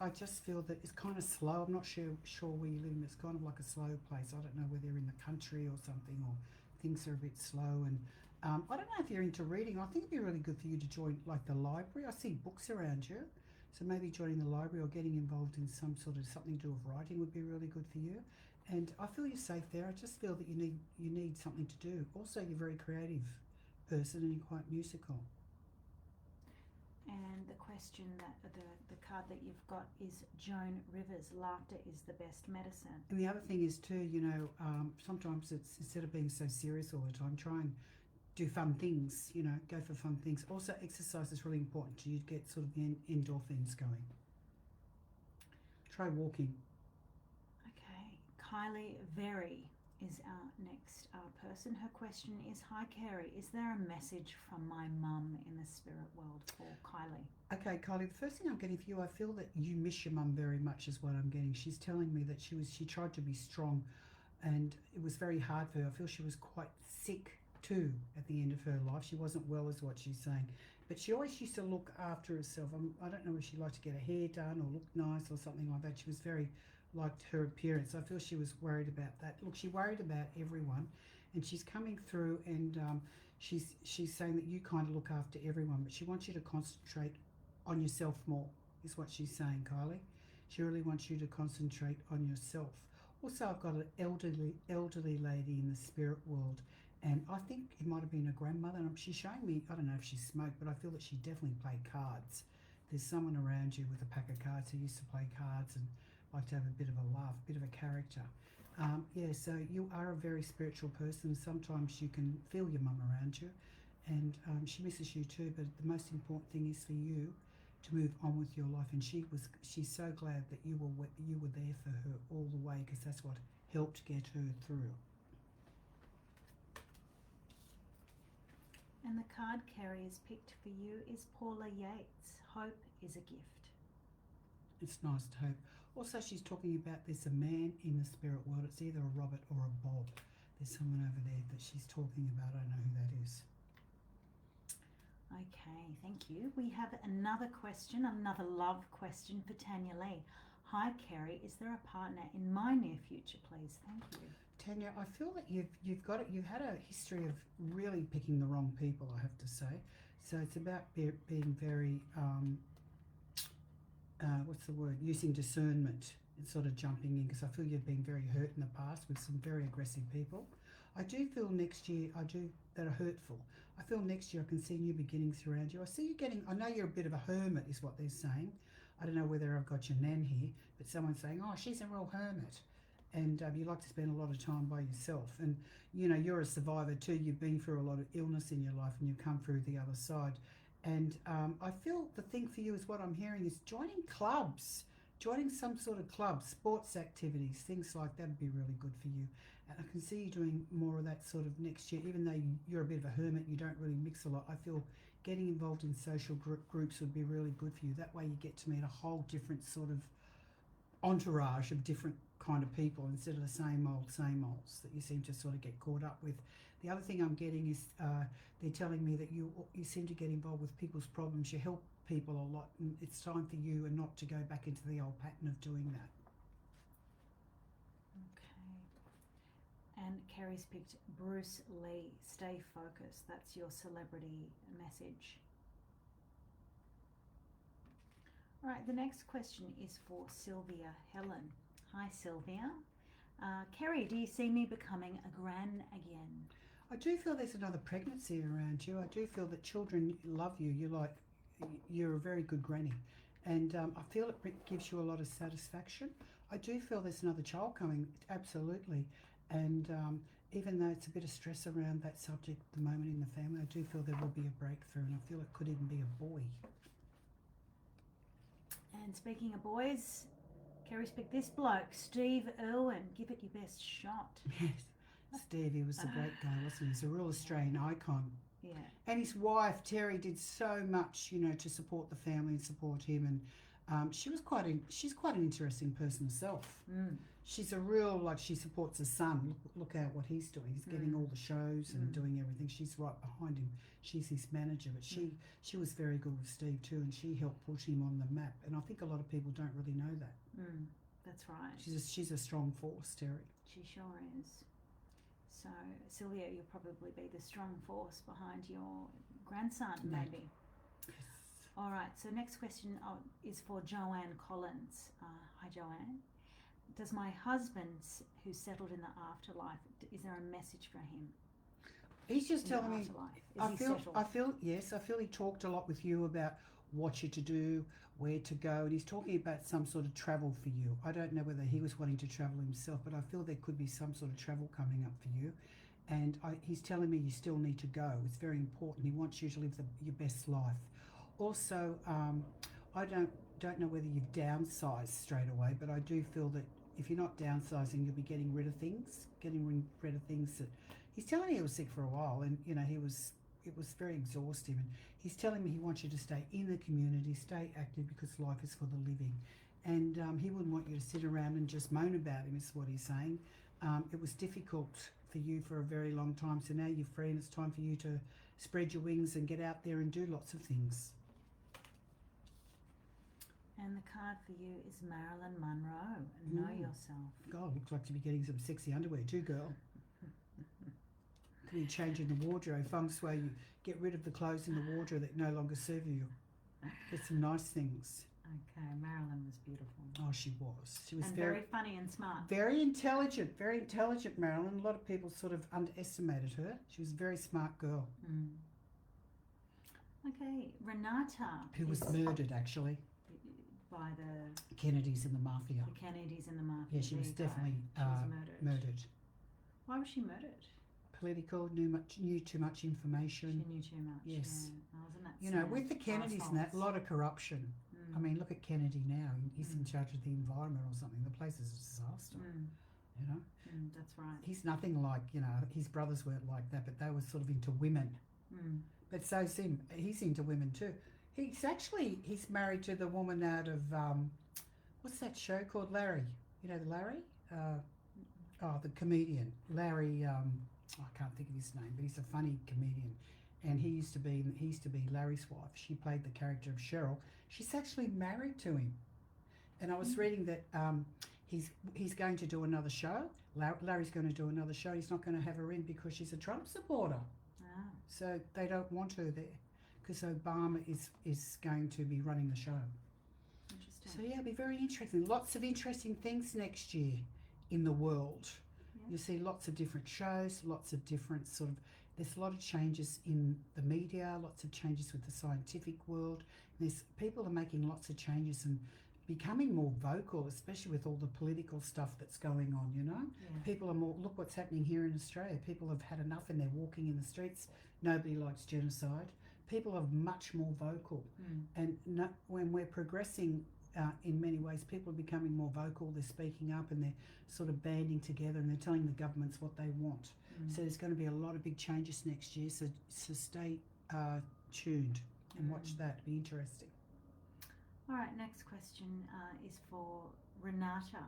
I just feel that it's kind of slow. I'm not sure where you live. It's kind of like a slow place. I don't know whether you're in the country or something, or things are a bit slow. And I don't know if you're into reading. I think it'd be really good for you to join like the library. I see books around you. So maybe joining the library or getting involved in some sort of something to do with writing would be really good for you. And I feel you're safe there. I just feel that you need something to do. Also, you're a very creative person and you're quite musical. And the question that the card that you've got is Joan Rivers. Laughter is the best medicine. And the other thing is too, you know, sometimes it's instead of being so serious all the time, try and do fun things. You know, go for fun things. Also, exercise is really important to you to get sort of the endorphins going. Try walking. Okay, Kylie Very is our next person. Her question is, hi Kerrie, is there a message from my mum in the spirit world for Kylie? Okay, Kylie, the first thing I'm getting for you, I feel that you miss your mum very much is what I'm getting. She's telling me that she tried to be strong and it was very hard for her. I feel she was quite sick too at the end of her life. She wasn't well is what she's saying. But she always used to look after herself. I don't know if she liked to get her hair done or look nice or something like that. She was very liked her appearance. I feel she was worried about that. Look, she worried about everyone, and she's coming through, and she's saying that you kind of look after everyone, but she wants you to concentrate on yourself more, is what she's saying, Kylie. She really wants you to concentrate on yourself. Also, I've got an elderly lady in the spirit world, and I think it might have been a grandmother. And she's showing me, I don't know if she smoked, but I feel that she definitely played cards. There's someone around you with a pack of cards who used to play cards and like to have a bit of a laugh, a bit of a character. Yeah, so you are a very spiritual person. Sometimes you can feel your mum around you, and she misses you too. But the most important thing is for you to move on with your life. And she's so glad that you were there for her all the way, because that's what helped get her through. And the card Kerrie has picked for you is Paula Yates. Hope is a gift. It's nice to hope. Also, she's talking about there's a man in the spirit world. It's either a Robert or a Bob. There's someone over there that she's talking about. I don't know who that is. Okay, thank you. We have another question, another love question for Tanya Lee. Hi Kerrie, is there a partner in my near future, please? Thank you. Tanya, I feel that you've got it. You've had a history of really picking the wrong people, I have to say. So it's about being very what's the word? Using discernment and sort of jumping in, because I feel you've been very hurt in the past with some very aggressive people. I do feel next year that are hurtful. I feel next year I can see new beginnings around you. I see you getting, I know you're a bit of a hermit is what they're saying. I don't know whether I've got your nan here, but someone's saying, oh, she's a real hermit. And you like to spend a lot of time by yourself. And, you know, you're a survivor too. You've been through a lot of illness in your life and you've come through the other side. And I feel the thing for you is what I'm hearing is joining clubs, joining some sort of club, sports activities, things like that would be really good for you. And I can see you doing more of that sort of next year, even though you're a bit of a hermit, you don't really mix a lot. I feel getting involved in social groups would be really good for you. That way you get to meet a whole different sort of entourage of different kind of people instead of the same olds that you seem to sort of get caught up with. The other thing I'm getting is they're telling me that you seem to get involved with people's problems. You help people a lot, and it's time for you and not to go back into the old pattern of doing that. Okay. And Kerrie's picked Bruce Lee. Stay focused. That's your celebrity message. All right, the next question is for Sylvia Helen. Hi, Sylvia. Kerrie, do you see me becoming a gran again? I do feel there's another pregnancy around you. I do feel that children love you. You're a very good granny. And I feel it gives you a lot of satisfaction. I do feel there's another child coming, absolutely. And even though it's a bit of stress around that subject at the moment in the family, I do feel there will be a breakthrough, and I feel it could even be a boy. And speaking of boys, Kerrie's picked this bloke, Steve Erwin. Give it your best shot. Yes, Steve, he was a great guy, wasn't he? He's a real Australian icon. Yeah. And his wife, Terry, did so much, you know, to support the family and support him. And she's quite an interesting person herself. Mm. She's a real, she supports her son. Look out what he's doing. He's getting all the shows and doing everything. She's right behind him. She's his manager. But she was very good with Steve too, and she helped put him on the map. And I think a lot of people don't really know that. That's right. She's a strong force, Terry. She sure is. So, Sylvia, you'll probably be the strong force behind your grandson, maybe. Yes. All right, so next question is for Joanne Collins. Hi, Joanne. Does my husband, who's settled in the afterlife, is there a message for him? He's just telling me, I feel he talked a lot with you about what you're to do, where to go, and he's talking about some sort of travel for you. I don't know whether he was wanting to travel himself, but I feel there could be some sort of travel coming up for you. And he's telling me you still need to go. It's very important. He wants you to live your best life. Also, I don't know whether you've downsized straight away, but I do feel that if you're not downsizing, you'll be getting rid of things, rid of things that he's telling me he was sick for a while, and you know it was very exhausting. And he's telling me he wants you to stay in the community, stay active because life is for the living, and he wouldn't want you to sit around and just moan about him. Is what he's saying. It was difficult for you for a very long time, so now you're free, and it's time for you to spread your wings and get out there and do lots of things. And the card for you is Marilyn Monroe. Know yourself. God, looks like to be getting some sexy underwear too, girl. Could be changing the wardrobe. Feng Shui, you get rid of the clothes in the wardrobe that no longer serve you. Get some nice things. Okay, Marilyn was beautiful. Oh, she was. She was and very funny and smart. Very intelligent, Marilyn. A lot of people sort of underestimated her. She was a very smart girl. Okay, Renata. Who was murdered, actually. By the Kennedys and the mafia. The Kennedys and the mafia. Yeah, she was definitely murdered. Why was she murdered? Political, knew too much information. She knew too much. Yes. Yeah. Oh, isn't that you know, with the Kennedys and that, a lot of corruption. I mean, look at Kennedy now. He's in charge of the environment or something. The place is a disaster. You know? That's right. He's nothing like, you know, his brothers weren't like that, but they were sort of into women. But so's him. He's into women too. He's married to the woman out of, what's that show called? Larry. You know Larry? The comedian. Larry, I can't think of his name, but he's a funny comedian. And he used to be Larry's wife. She played the character of Cheryl. She's actually married to him. And I was reading that he's going to do another show. Larry's going to do another show. He's not going to have her in because she's a Trump supporter. So they don't want her there because Obama is going to be running the show. Interesting. So yeah, it'll be very interesting. Lots of interesting things next year in the world. You see lots of different shows, lots of different there's a lot of changes in the media, lots of changes with the scientific world. People are making lots of changes and becoming more vocal, especially with all the political stuff that's going on, you know? Yeah. People are more, look what's happening here in Australia. People have had enough and they're walking in the streets. Nobody likes genocide. People are much more vocal. And when we're progressing in many ways, people are becoming more vocal, they're speaking up and they're sort of banding together and they're telling the governments what they want. So there's going to be a lot of big changes next year, so stay tuned and watch that. It'll be interesting. All right, next question is for Renata.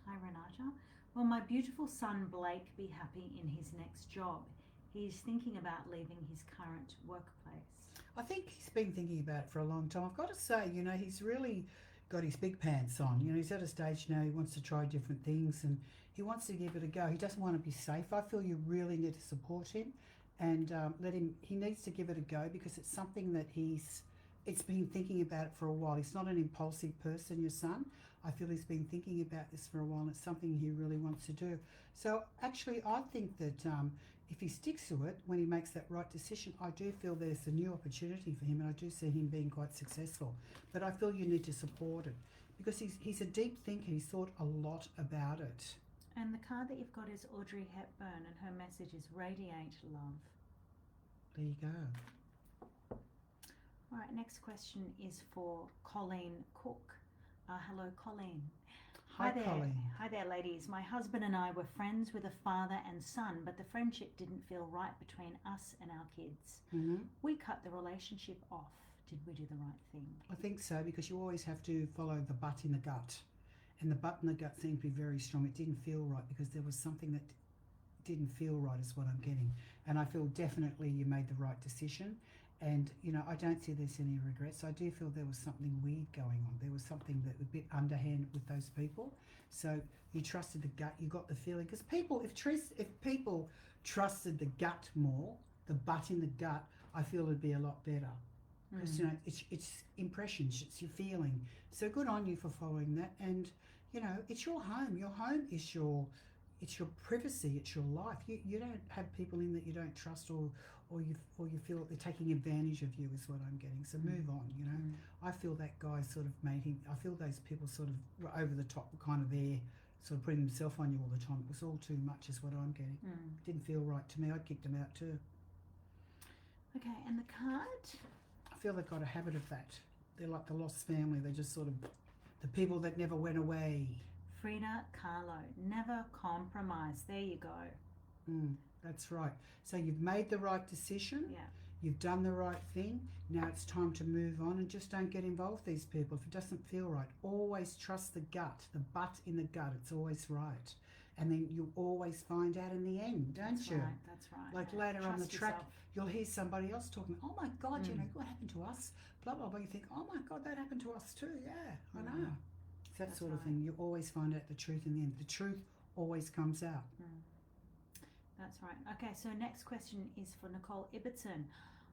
Hi, Renata. Will my beautiful son Blake be happy in his next job? He's thinking about leaving his current workplace. I think he's been thinking about it for a long time. I've got to say, you know, he's really got his big pants on. You know, he's at a stage now, he wants to try different things and he wants to give it a go. He doesn't want to be safe. I feel you really need to support him and he needs to give it a go because it's something that it's been thinking about it for a while. He's not an impulsive person, your son. I feel he's been thinking about this for a while and it's something he really wants to do. So actually, I think that if he sticks to it, when he makes that right decision, I do feel there's a new opportunity for him and I do see him being quite successful. But I feel you need to support it because he's a deep thinker. He's thought a lot about it. And the card that you've got is Audrey Hepburn and her message is Radiate Love. There you go. All right, next question is for Colleen Cook. Hello, Colleen. Hi there. Colleen. Hi there, ladies. My husband and I were friends with a father and son, but the friendship didn't feel right between us and our kids. We cut the relationship off. Did we do the right thing? I think so, because you always have to follow the butt in the gut. And the butt in the gut seemed to be very strong. It didn't feel right because there was something that didn't feel right is what I'm getting. And I feel definitely you made the right decision. And, you know, I don't see there's any regrets. I do feel there was something weird going on. There was something that was a bit underhand with those people. So you trusted the gut, you got the feeling. Because if people trusted the gut more, the butt in the gut, I feel it'd be a lot better. Because, you know, it's impressions, it's your feeling. So good on you for following that. And, you know, it's your home. Your home is your privacy, it's your life. You don't have people in that you don't trust or you feel that they're taking advantage of you is what I'm getting. So move on, you know. I feel that guy sort of made him, I feel those people sort of were over the top, kind of there, sort of putting himself on you all the time. It was all too much is what I'm getting. Didn't feel right to me. I kicked him out too. Okay, and the card? I feel they've got a habit of that. They're like the lost family. They're just sort of the people that never went away. Frida Kahlo, never compromise. There you go. That's right. So you've made the right decision. Yeah. You've done the right thing. Now it's time to move on and just don't get involved with these people if it doesn't feel right. Always trust the gut, the butt in the gut. It's always right. And then you always find out in the end, don't That's you? right. That's right. Like later on the Trust track, yourself. you'll hear somebody else talking, oh my God, you know, what happened to us? Blah, blah, blah. You think, oh my God, that happened to us too. Yeah, I know. It's that That's sort of right. thing. You always find out the truth in the end. The truth always comes out. That's right. Okay, so next question is for Nicole Ibbotson.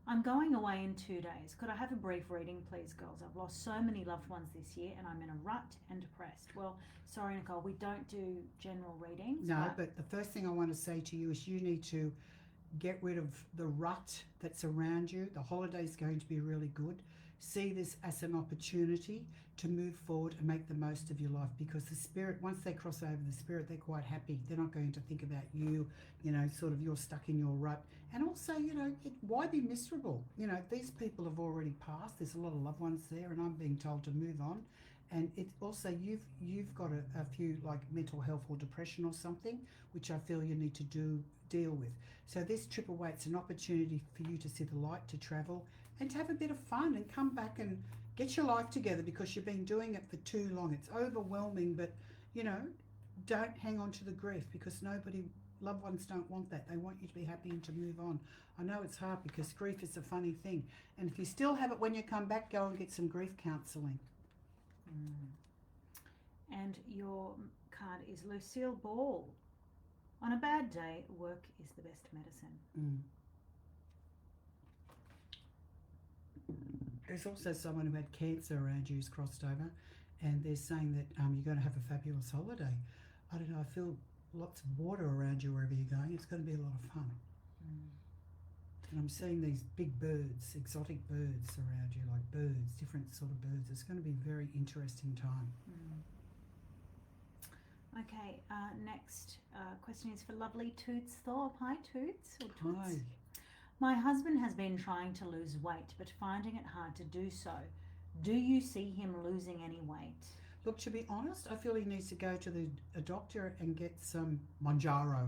I'm going away in 2 days. Could I have a brief reading, please, girls? I've lost so many loved ones this year and I'm in a rut and depressed. Well, sorry, Nicole, we don't do general readings. No, but the first thing I want to say to you is you need to get rid of the rut that's around you. The holiday's going to be really good. See this as an opportunity to move forward and make the most of your life, because the spirit, once they cross over the spirit, they're quite happy. They're not going to think about you, you know, sort of you're stuck in your rut. And also, you know, why be miserable? You know, these people have already passed. There's a lot of loved ones there and I'm being told to move on. And it's also, you've got a few like mental health or depression or something, which I feel you need to deal with. So this trip away, it's an opportunity for you to see the light, to travel and to have a bit of fun and come back and get your life together, because you've been doing it for too long. It's overwhelming, but, you know, don't hang on to the grief, because loved ones don't want that. They want you to be happy and to move on. I know it's hard because grief is a funny thing. And if you still have it when you come back, go and get some grief counselling. And your card is Lucille Ball. On a bad day, work is the best medicine. There's also someone who had cancer around you who's crossed over, and they're saying that you're going to have a fabulous holiday. I don't know, I feel lots of water around you wherever you're going. It's going to be a lot of fun. And I'm seeing these big birds, exotic birds around you, like birds, different sort of birds. It's going to be a very interesting time. Okay, next question is for lovely Toots Thorpe. Hi, Toots. Or Toots. Hi. My husband has been trying to lose weight, but finding it hard to do so. Do you see him losing any weight? Look, to be honest, I feel he needs to go to a doctor and get some Manjaro.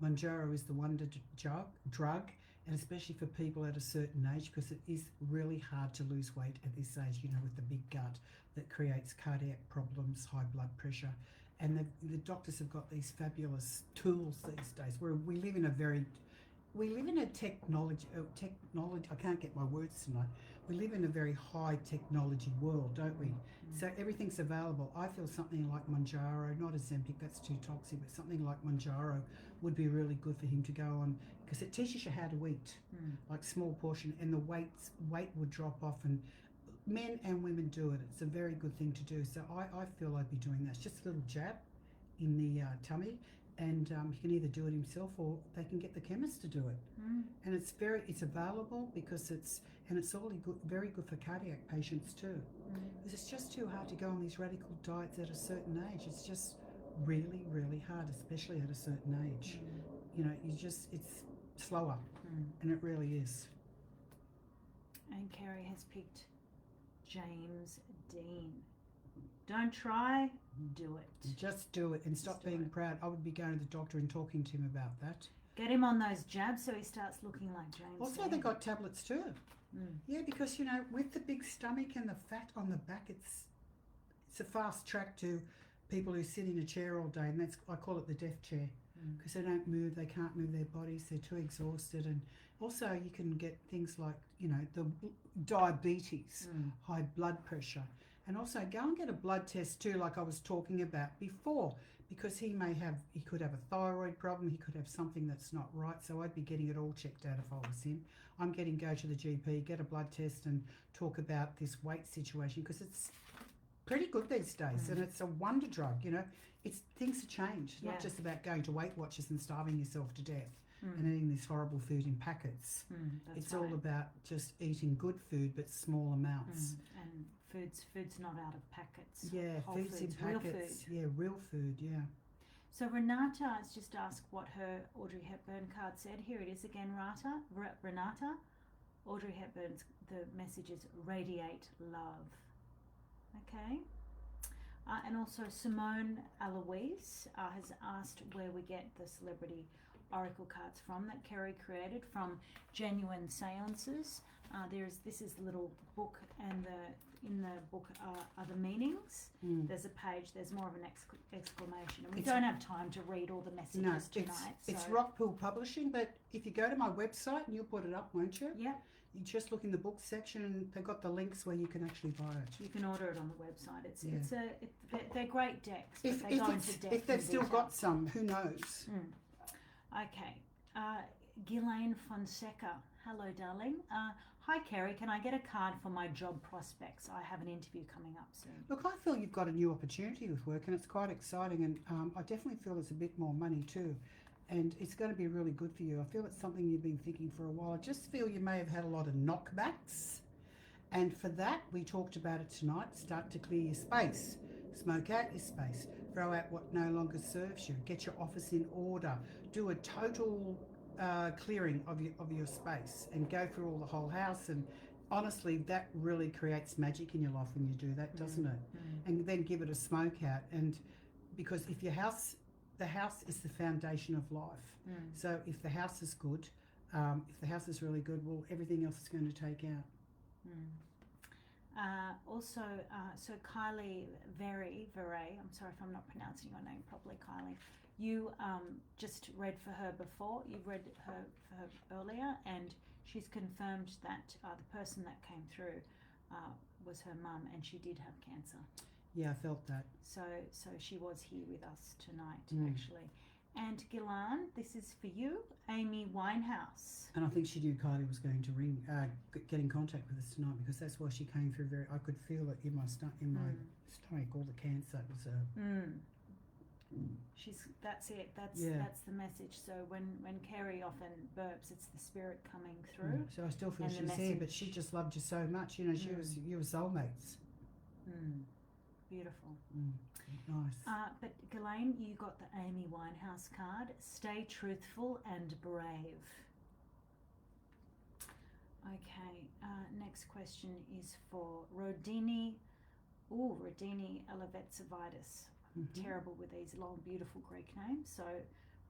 Manjaro is the wonder drug, and especially for people at a certain age, because it is really hard to lose weight at this age, you know, with the big gut that creates cardiac problems, high blood pressure. And the doctors have got these fabulous tools these days, where we live in a technology, I can't get my words tonight. We live in a very high technology world, don't we? So everything's available. I feel something like Manjaro, not Ozempic, that's too toxic, but something like Manjaro would be really good for him to go on, because it teaches you how to eat, like small portion, and the weight would drop off, and men and women do it. It's a very good thing to do. So I feel I'd be doing that. It's just a little jab in the tummy, and he can either do it himself or they can get the chemist to do it. And it's available, because it's all very good for cardiac patients too. Because it's just too hard to go on these radical diets at a certain age. It's just really, really hard, especially at a certain age. You know, it's slower, and it really is. And Kerrie has picked James Dean. Don't try, do it. Just do it and stop being proud. I would be going to the doctor and talking to him about that. Get him on those jabs so he starts looking like James Also, Dean. they got tablets too. Yeah, because, you know, with the big stomach and the fat on the back, it's a fast track to people who sit in a chair all day, and I call it the death chair, because they don't move, they can't move their bodies, they're too exhausted. And also you can get things like, you know, the diabetes, high blood pressure. And also go and get a blood test too, like I was talking about before, because he could have a thyroid problem, he could have something that's not right. So I'd be getting it all checked out if I was him. I'm go to the GP, get a blood test and talk about this weight situation, because it's pretty good these days, and it's a wonder drug, you know. Things have changed. It's not just about going to Weight Watchers and starving yourself to death and eating this horrible food in packets. It's all about just eating good food, but small amounts. And food's not out of packets. Yeah, Whole food's in real packets. food. Yeah, real food, yeah. So Renata has just asked what her Audrey Hepburn card said. Here it is again, Renata. Audrey Hepburn's, the message is radiate love. Okay. And also Simone Eloise has asked where we get the celebrity oracle cards from that Kerrie created from Genuine Seances. This is the little book, and in the book are the meanings. There's a page. There's more of an exclamation, and we don't have time to read all the messages tonight. It's Rockpool Publishing, but if you go to my website, and you'll put it up, won't you? Yeah. You just look in the book section, and they've got the links where you can actually buy it. You can order it on the website. They're great decks. But If they've still got some, who knows? Okay. Ghislaine Fonseca. Hello, darling. Hi, Kerrie. Can I get a card for my job prospects? I have an interview coming up soon. Look, I feel you've got a new opportunity with work, and it's quite exciting, and I definitely feel there's a bit more money too, and it's going to be really good for you. I feel it's something you've been thinking for a while. I just feel you may have had a lot of knockbacks, and for that, we talked about it tonight. Start to clear your space. Smoke out your space. Throw out what no longer serves you. Get your office in order. Do a total clearing of your space, and go through all the whole house. And honestly, that really creates magic in your life when you do that, doesn't it? And then give it a smoke out. And because if the house is the foundation of life. So if the house is good, if the house is really good, well, everything else is going to take out. So Kylie Very, I'm sorry if I'm not pronouncing your name properly, Kylie. You just read for her before. You read her for her earlier, and she's confirmed that the person that came through was her mum, and she did have cancer. Yeah, I felt that. So she was here with us tonight, actually. And Gillan, this is for you, Amy Winehouse. And I think she knew Kylie was going to get in contact with us tonight, because that's why she came through. I could feel it in my stomach, all the cancer. It was That's it. That's the message. So when Kerrie often burps, it's the spirit coming through. So I still feel she's here, but she just loved you so much. You know, you were soulmates. Beautiful. Nice. But Ghislaine, you got the Amy Winehouse card. Stay truthful and brave. Okay. Next question is for Rodini. Rodini Elevetsavitis. Terrible with these long, beautiful Greek names. So,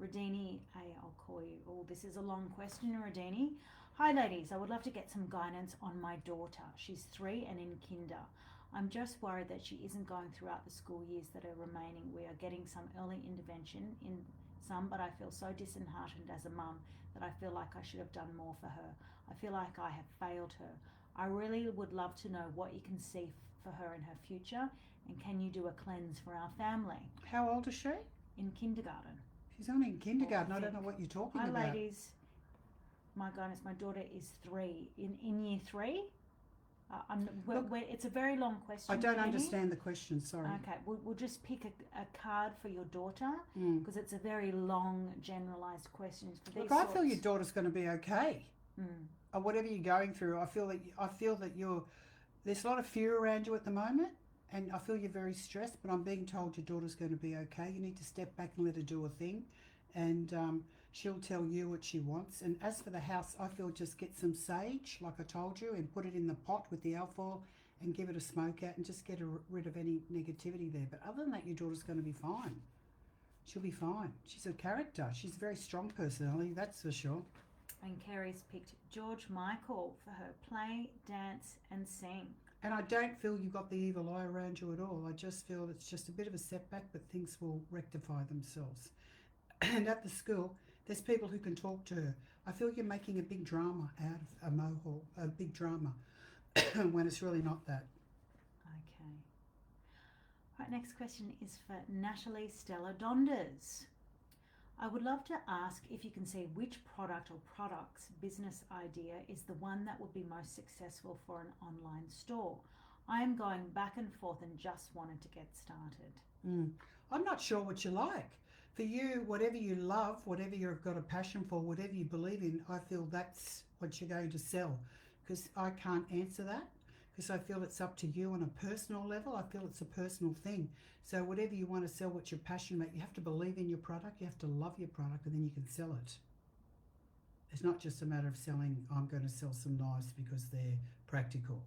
Rodini, I'll call you. This is a long question, Rodini. Hi, ladies. I would love to get some guidance on my daughter. She's 3 and in kinder. I'm just worried that she isn't going throughout the school years that are remaining. We are getting some early intervention in some, but I feel so disheartened as a mum that I feel like I should have done more for her. I feel like I have failed her. I really would love to know what you can see for her in her future, and can you do a cleanse for our family? How old is she? In kindergarten. She's only in kindergarten. I don't know what you're talking about. Hi, ladies. My goodness, my daughter is 3. In year 3? It's a very long question. I don't understand the question, sorry. Okay, we'll just pick a card for your daughter, because it's a very long, generalised question. Look, I feel your daughter's going to be okay. Or whatever you're going through, I feel that there's a lot of fear around you at the moment, and I feel you're very stressed, but I'm being told your daughter's going to be okay. You need to step back and let her do a thing, and she'll tell you what she wants. And as for the house, I feel just get some sage, like I told you, and put it in the pot with the alfoil and give it a smoke out and just get rid of any negativity there. But other than that, your daughter's going to be fine. She'll be fine. She's a character. She's a very strong personality, that's for sure. And Kerrie's picked George Michael for her play, dance and sing. And I don't feel you've got the evil eye around you at all. I just feel it's just a bit of a setback, but things will rectify themselves. And at the school, there's people who can talk to her. I feel you're making a big drama out of a mohawk, a big drama, when it's really not that. Okay. Right, next question is for Natalie Stella Donders. I would love to ask if you can see which product or products business idea is the one that would be most successful for an online store. I am going back and forth and just wanted to get started. I'm not sure what you like. For you, whatever you love, whatever you've got a passion for, whatever you believe in, I feel that's what you're going to sell. Because I can't answer that, because I feel it's up to you on a personal level. I feel it's a personal thing. So whatever you want to sell, what you're passionate about, you have to believe in your product, you have to love your product, and then you can sell it. It's not just a matter of selling, I'm going to sell some knives because they're practical.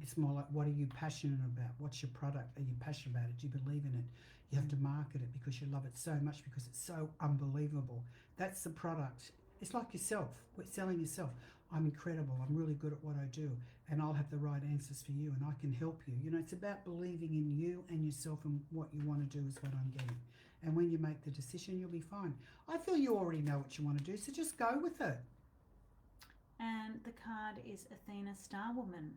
It's more like, what are you passionate about? What's your product? Are you passionate about it? Do you believe in it? You have to market it because you love it so much, because it's so unbelievable. That's the product. It's like yourself. We're selling yourself. I'm incredible. I'm really good at what I do, and I'll have the right answers for you, and I can help you. You know, it's about believing in you and yourself, and what you want to do is what I'm getting. And when you make the decision, you'll be fine. I feel you already know what you want to do, so just go with it. And the card is Athena, Star Woman.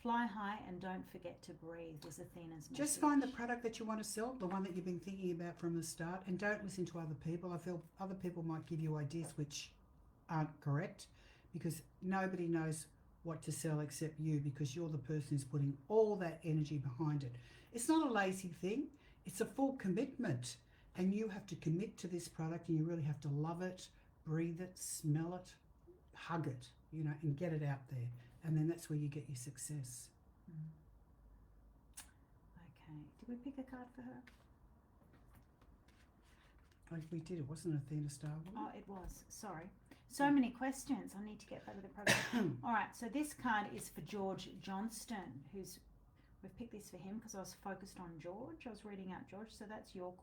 Fly high and don't forget to breathe is Athena's message. Just find the product that you want to sell, the one that you've been thinking about from the start, and don't listen to other people. I feel other people might give you ideas which aren't correct, because nobody knows what to sell except you, because you're the person who's putting all that energy behind it. It's not a lazy thing. It's a full commitment, and you have to commit to this product, and you really have to love it, breathe it, smell it, hug it, you know, and get it out there. And then that's where you get your success. Okay. Did we pick a card for her? We did. It wasn't Athena, Star Woman. Oh, it was. Sorry. So many questions. I need to get back to the program. All right. So this card is for George Johnston, we've picked this for him because I was focused on George. I was reading out George. So that's your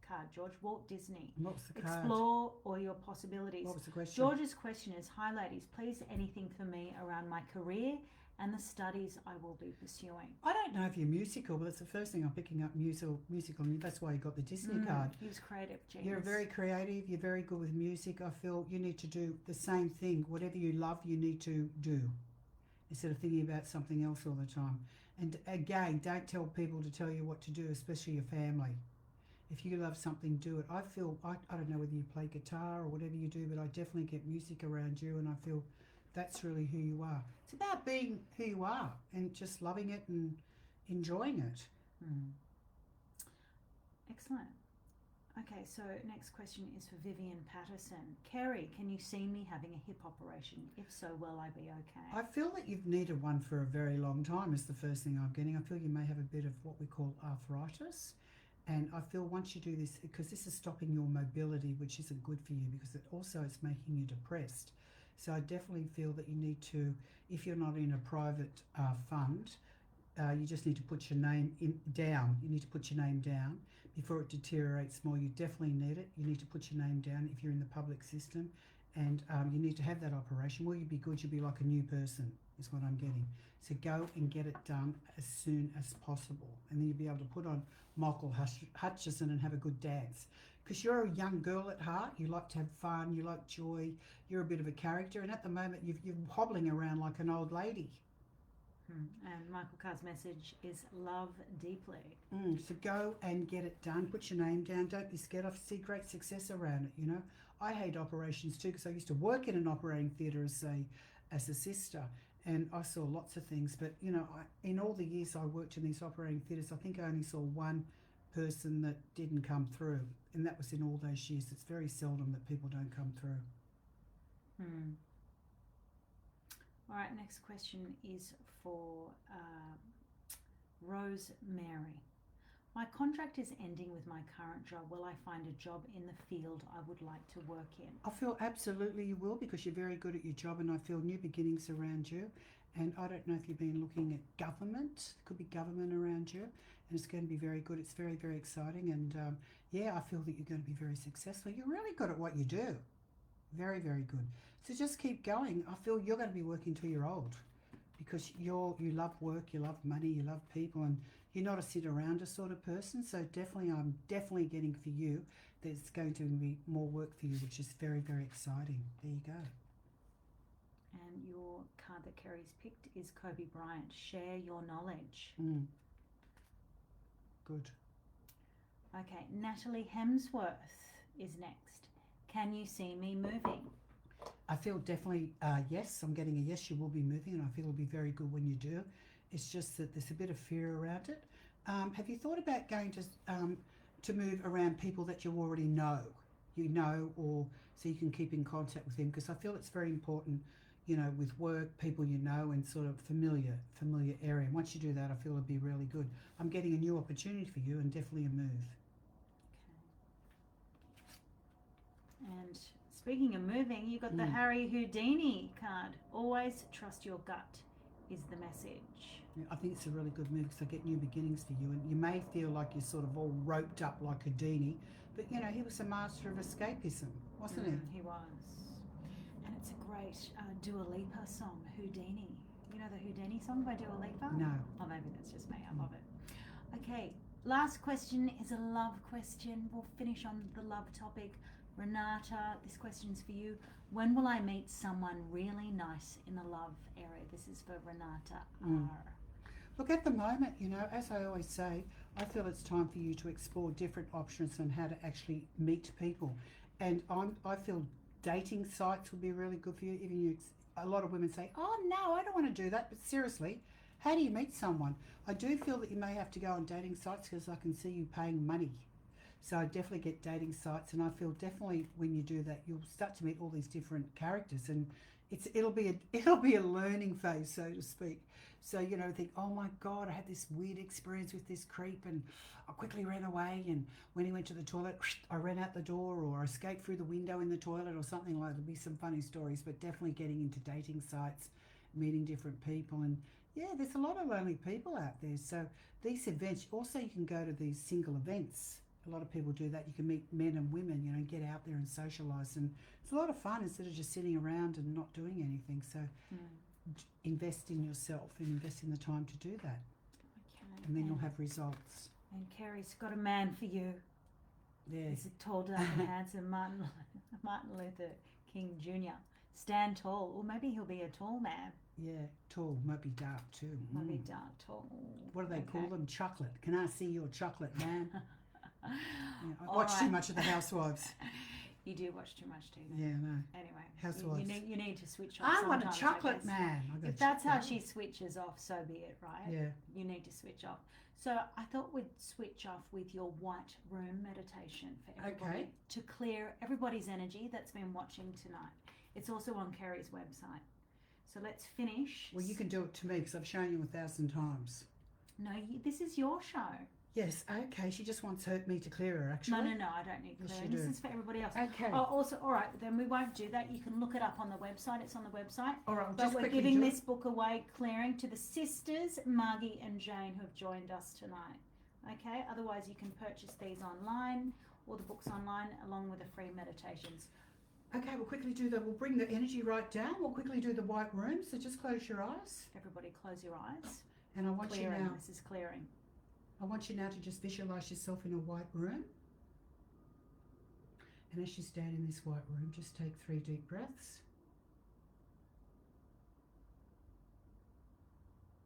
card, George. Walt Disney. And what was the card? Explore all your possibilities. What was the question? George's question is, hi ladies, please anything for me around my career and the studies I will be pursuing. I don't know if you're musical, but that's the first thing I'm picking up, musical. That's why you got the Disney card. He was creative, genius. You're very creative. You're very good with music. I feel you need to do the same thing. Whatever you love, you need to do, instead of thinking about something else all the time. And again, don't tell people to tell you what to do, especially your family. If you love something, do it. I feel, I don't know whether you play guitar or whatever you do, but I definitely get music around you, and I feel that's really who you are. It's about being who you are and just loving it and enjoying it. Excellent. Okay, so next question is for Vivian Patterson. Kerrie, can you see me having a hip operation? If so, will I be okay? I feel that you've needed one for a very long time is the first thing I'm getting. I feel you may have a bit of what we call arthritis. And I feel once you do this, because this is stopping your mobility, which isn't good for you, because it also is making you depressed. So I definitely feel that you need to, if you're not in a private fund, you just need to put your name down. You need to put your name down before it deteriorates more. You definitely need it. You need to put your name down if you're in the public system, and you need to have that operation. Will you be good? You'll be like a new person, is what I'm getting. So go and get it done as soon as possible, and then you'll be able to put on Michael Hutchison and have a good dance. Because you're a young girl at heart, you like to have fun, you like joy, you're a bit of a character, and at the moment you're hobbling around like an old lady. And Michael Carr's message is love deeply. So go and get it done. Put your name down. Don't be scared. I see great success around it, you know. I hate operations too, because I used to work in an operating theatre as a sister, and I saw lots of things. But, you know, in all the years I worked in these operating theatres, I think I only saw one person that didn't come through, and that was in all those years. It's very seldom that people don't come through. All right, next question is for Rosemary. My contract is ending with my current job. Will I find a job in the field I would like to work in? I feel absolutely you will, because you're very good at your job, and I feel new beginnings around you. And I don't know if you've been looking at government. It could be government around you, and it's going to be very good. It's very, very exciting. And yeah, I feel that you're going to be very successful. You're really good at what you do. Very, very good. So just keep going. I feel you're going to be working till you're old, because you love work, you love money, you love people, and you're not a sit-arounder sort of person. So definitely, I'm definitely getting for you there's going to be more work for you, which is very, very exciting. There you go. And your card that Kerrie's picked is Kobe Bryant. Share your knowledge. Good. Okay, Natalie Hemsworth is next. Can you see me moving? I feel definitely yes. I'm getting a yes, you will be moving, and I feel it'll be very good when you do. It's just that there's a bit of fear around it. Have you thought about going to move around people that you already know? Or so you can keep in contact with them, because I feel it's very important, you know, with work, people you know, and sort of familiar area. And once you do that, I feel it'll be really good. I'm getting a new opportunity for you, and definitely a move. Okay. And speaking of moving, you got the Harry Houdini card. Always trust your gut. is the message. Yeah, I think it's a really good move because I get new beginnings for you, and you may feel like you're sort of all roped up like Houdini, but you know, he was a master of escapism, wasn't he? He was. And it's a great Dua Lipa song, Houdini. You know the Houdini song by Dua Lipa? No. Oh, maybe that's just me. I love it. Okay, last question is a love question. We'll finish on the love topic. Renata, this question's for you. When will I meet someone really nice in the love area? This is for Renata R. Look, at the moment, you know, as I always say, I feel it's time for you to explore different options on how to actually meet people. And I feel dating sites would be really good for you. Even you, a lot of women say, oh no, I don't want to do that. But seriously, how do you meet someone? I do feel that you may have to go on dating sites because I can see you paying money. So I definitely get dating sites, and I feel definitely when you do that, you'll start to meet all these different characters, and it'll be a learning phase, so to speak. So, you know, think, oh my God, I had this weird experience with this creep, and I quickly ran away, and when he went to the toilet, I ran out the door, or I escaped through the window in the toilet, or something like that. There'll be some funny stories, but definitely getting into dating sites, meeting different people, and yeah, there's a lot of lonely people out there. So these events, also you can go to these single events. A lot of people do that. You can meet men and women, you know, get out there and socialise, and it's a lot of fun instead of just sitting around and not doing anything. So invest in yourself and invest in the time to do that. Okay. And then you'll have results. And Kerrie's got a man for you. Yeah. He's a tall, dark and handsome Martin Luther King Jr. Stand tall, or maybe he'll be a tall man. Yeah, tall, might be dark too. Might be dark, tall. What do they call them? Chocolate. Can I see your chocolate, man? Yeah, I All watch right. too much of the Housewives. You do watch too much TV. Yeah, no. Anyway, Housewives. you need to switch off. I want a sometimes, I chocolate guess. man. If that's how she switches off, so be it, right? Yeah. You need to switch off. So I thought we'd switch off with your white room meditation for everybody to clear everybody's energy that's been watching tonight. It's also on Kerrie's website. So let's finish. Well, you can do it to me because I've shown you 1,000 times. No, this is your show. Yes, okay. She just wants me to clear her, actually. No, I don't need Yes, clearing. you This do. is for everybody else. Okay. Oh, also, all right, then we won't do that. You can look it up on the website. It's on the website. All right, But just we're quickly giving do it. this book away, clearing, to the sisters, Margie and Jane, who have joined us tonight. Okay, otherwise you can purchase these online, or the books online, along with the free meditations. Okay, we'll quickly do we'll bring the energy right down. We'll quickly do the white room. So just close your eyes. Everybody close your eyes. And I want Clearing, you now, this is clearing. I want you now to just visualize yourself in a white room. And as you stand in this white room, just take 3 deep breaths.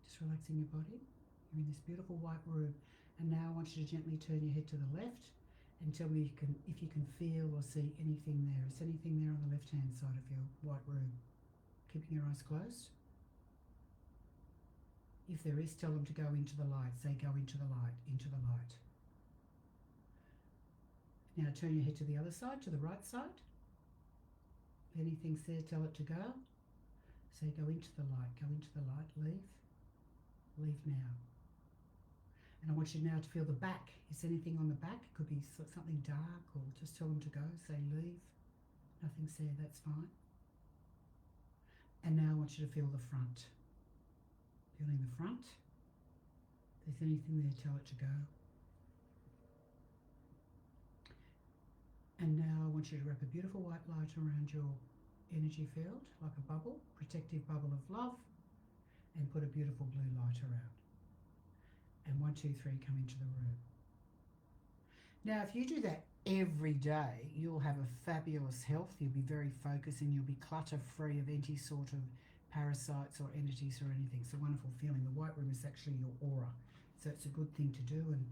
Just relaxing your body. You're in this beautiful white room. And now I want you to gently turn your head to the left and tell me if you can feel or see anything there. Is anything there on the left-hand side of your white room? Keeping your eyes closed. If there is, tell them to go into the light. Say, go into the light, into the light. Now turn your head to the other side, to the right side. If anything's there, tell it to go. Say, go into the light, leave. Leave now. And I want you now to feel the back. Is anything on the back? It could be something dark, or just tell them to go. Say, leave. Nothing's there, that's fine. And now I want you to feel the front. Feeling the front. If there's anything there, tell it to go. And now I want you to wrap a beautiful white light around your energy field, like a bubble, protective bubble of love, and put a beautiful blue light around. And 1, 2, 3, come into the room. Now, if you do that every day, you'll have a fabulous health. You'll be very focused, and you'll be clutter-free of any sort of parasites or entities or anything. It's a wonderful feeling. The white room is actually your aura, so it's a good thing to do. And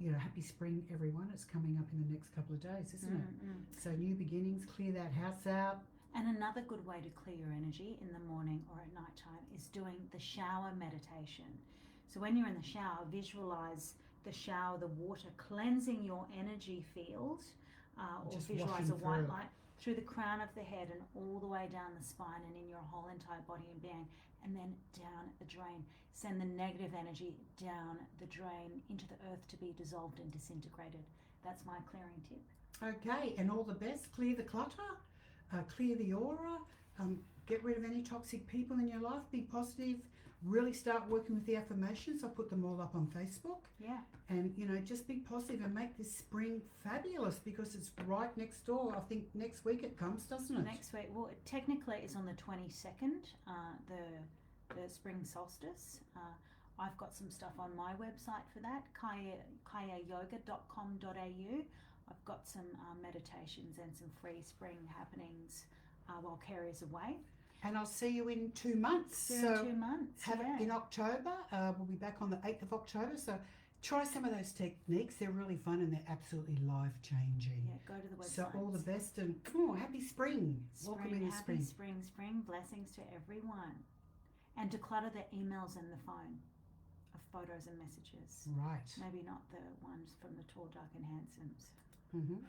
you know, happy spring, everyone. It's coming up in the next couple of days, isn't it? So new beginnings. Clear that house out. And another good way to clear your energy in the morning or at night time is doing the shower meditation. So when you're in the shower, visualize the shower, the water cleansing your energy field, or Just visualize a washing white through. light through the crown of the head and all the way down the spine and in your whole entire body and being, and then down the drain. Send the negative energy down the drain into the earth to be dissolved and disintegrated. That's my clearing tip. Okay, and all the best. Clear the clutter, clear the aura, Get rid of any toxic people in your life. Be positive. Really start working with the affirmations. I put them all up on Facebook. Yeah. And, you know, just be positive and make this spring fabulous because it's right next door. I think next week it comes, doesn't it? Next week, well, technically it's on the 22nd, the spring solstice. I've got some stuff on my website for that, kajayoga.com.au. I've got some meditations and some free spring happenings while Kerrie's away. And I'll see you in 2 months. In 2 months, In October. We'll be back on the 8th of October. So try some of those techniques. They're really fun and they're absolutely life-changing. Yeah, go to the website. So all the best and happy spring. Welcome in the spring. Spring. Blessings to everyone. And declutter the emails and the phone of photos and messages. Right. Maybe not the ones from the Tall, Dark and Handsomes. Mm-hmm.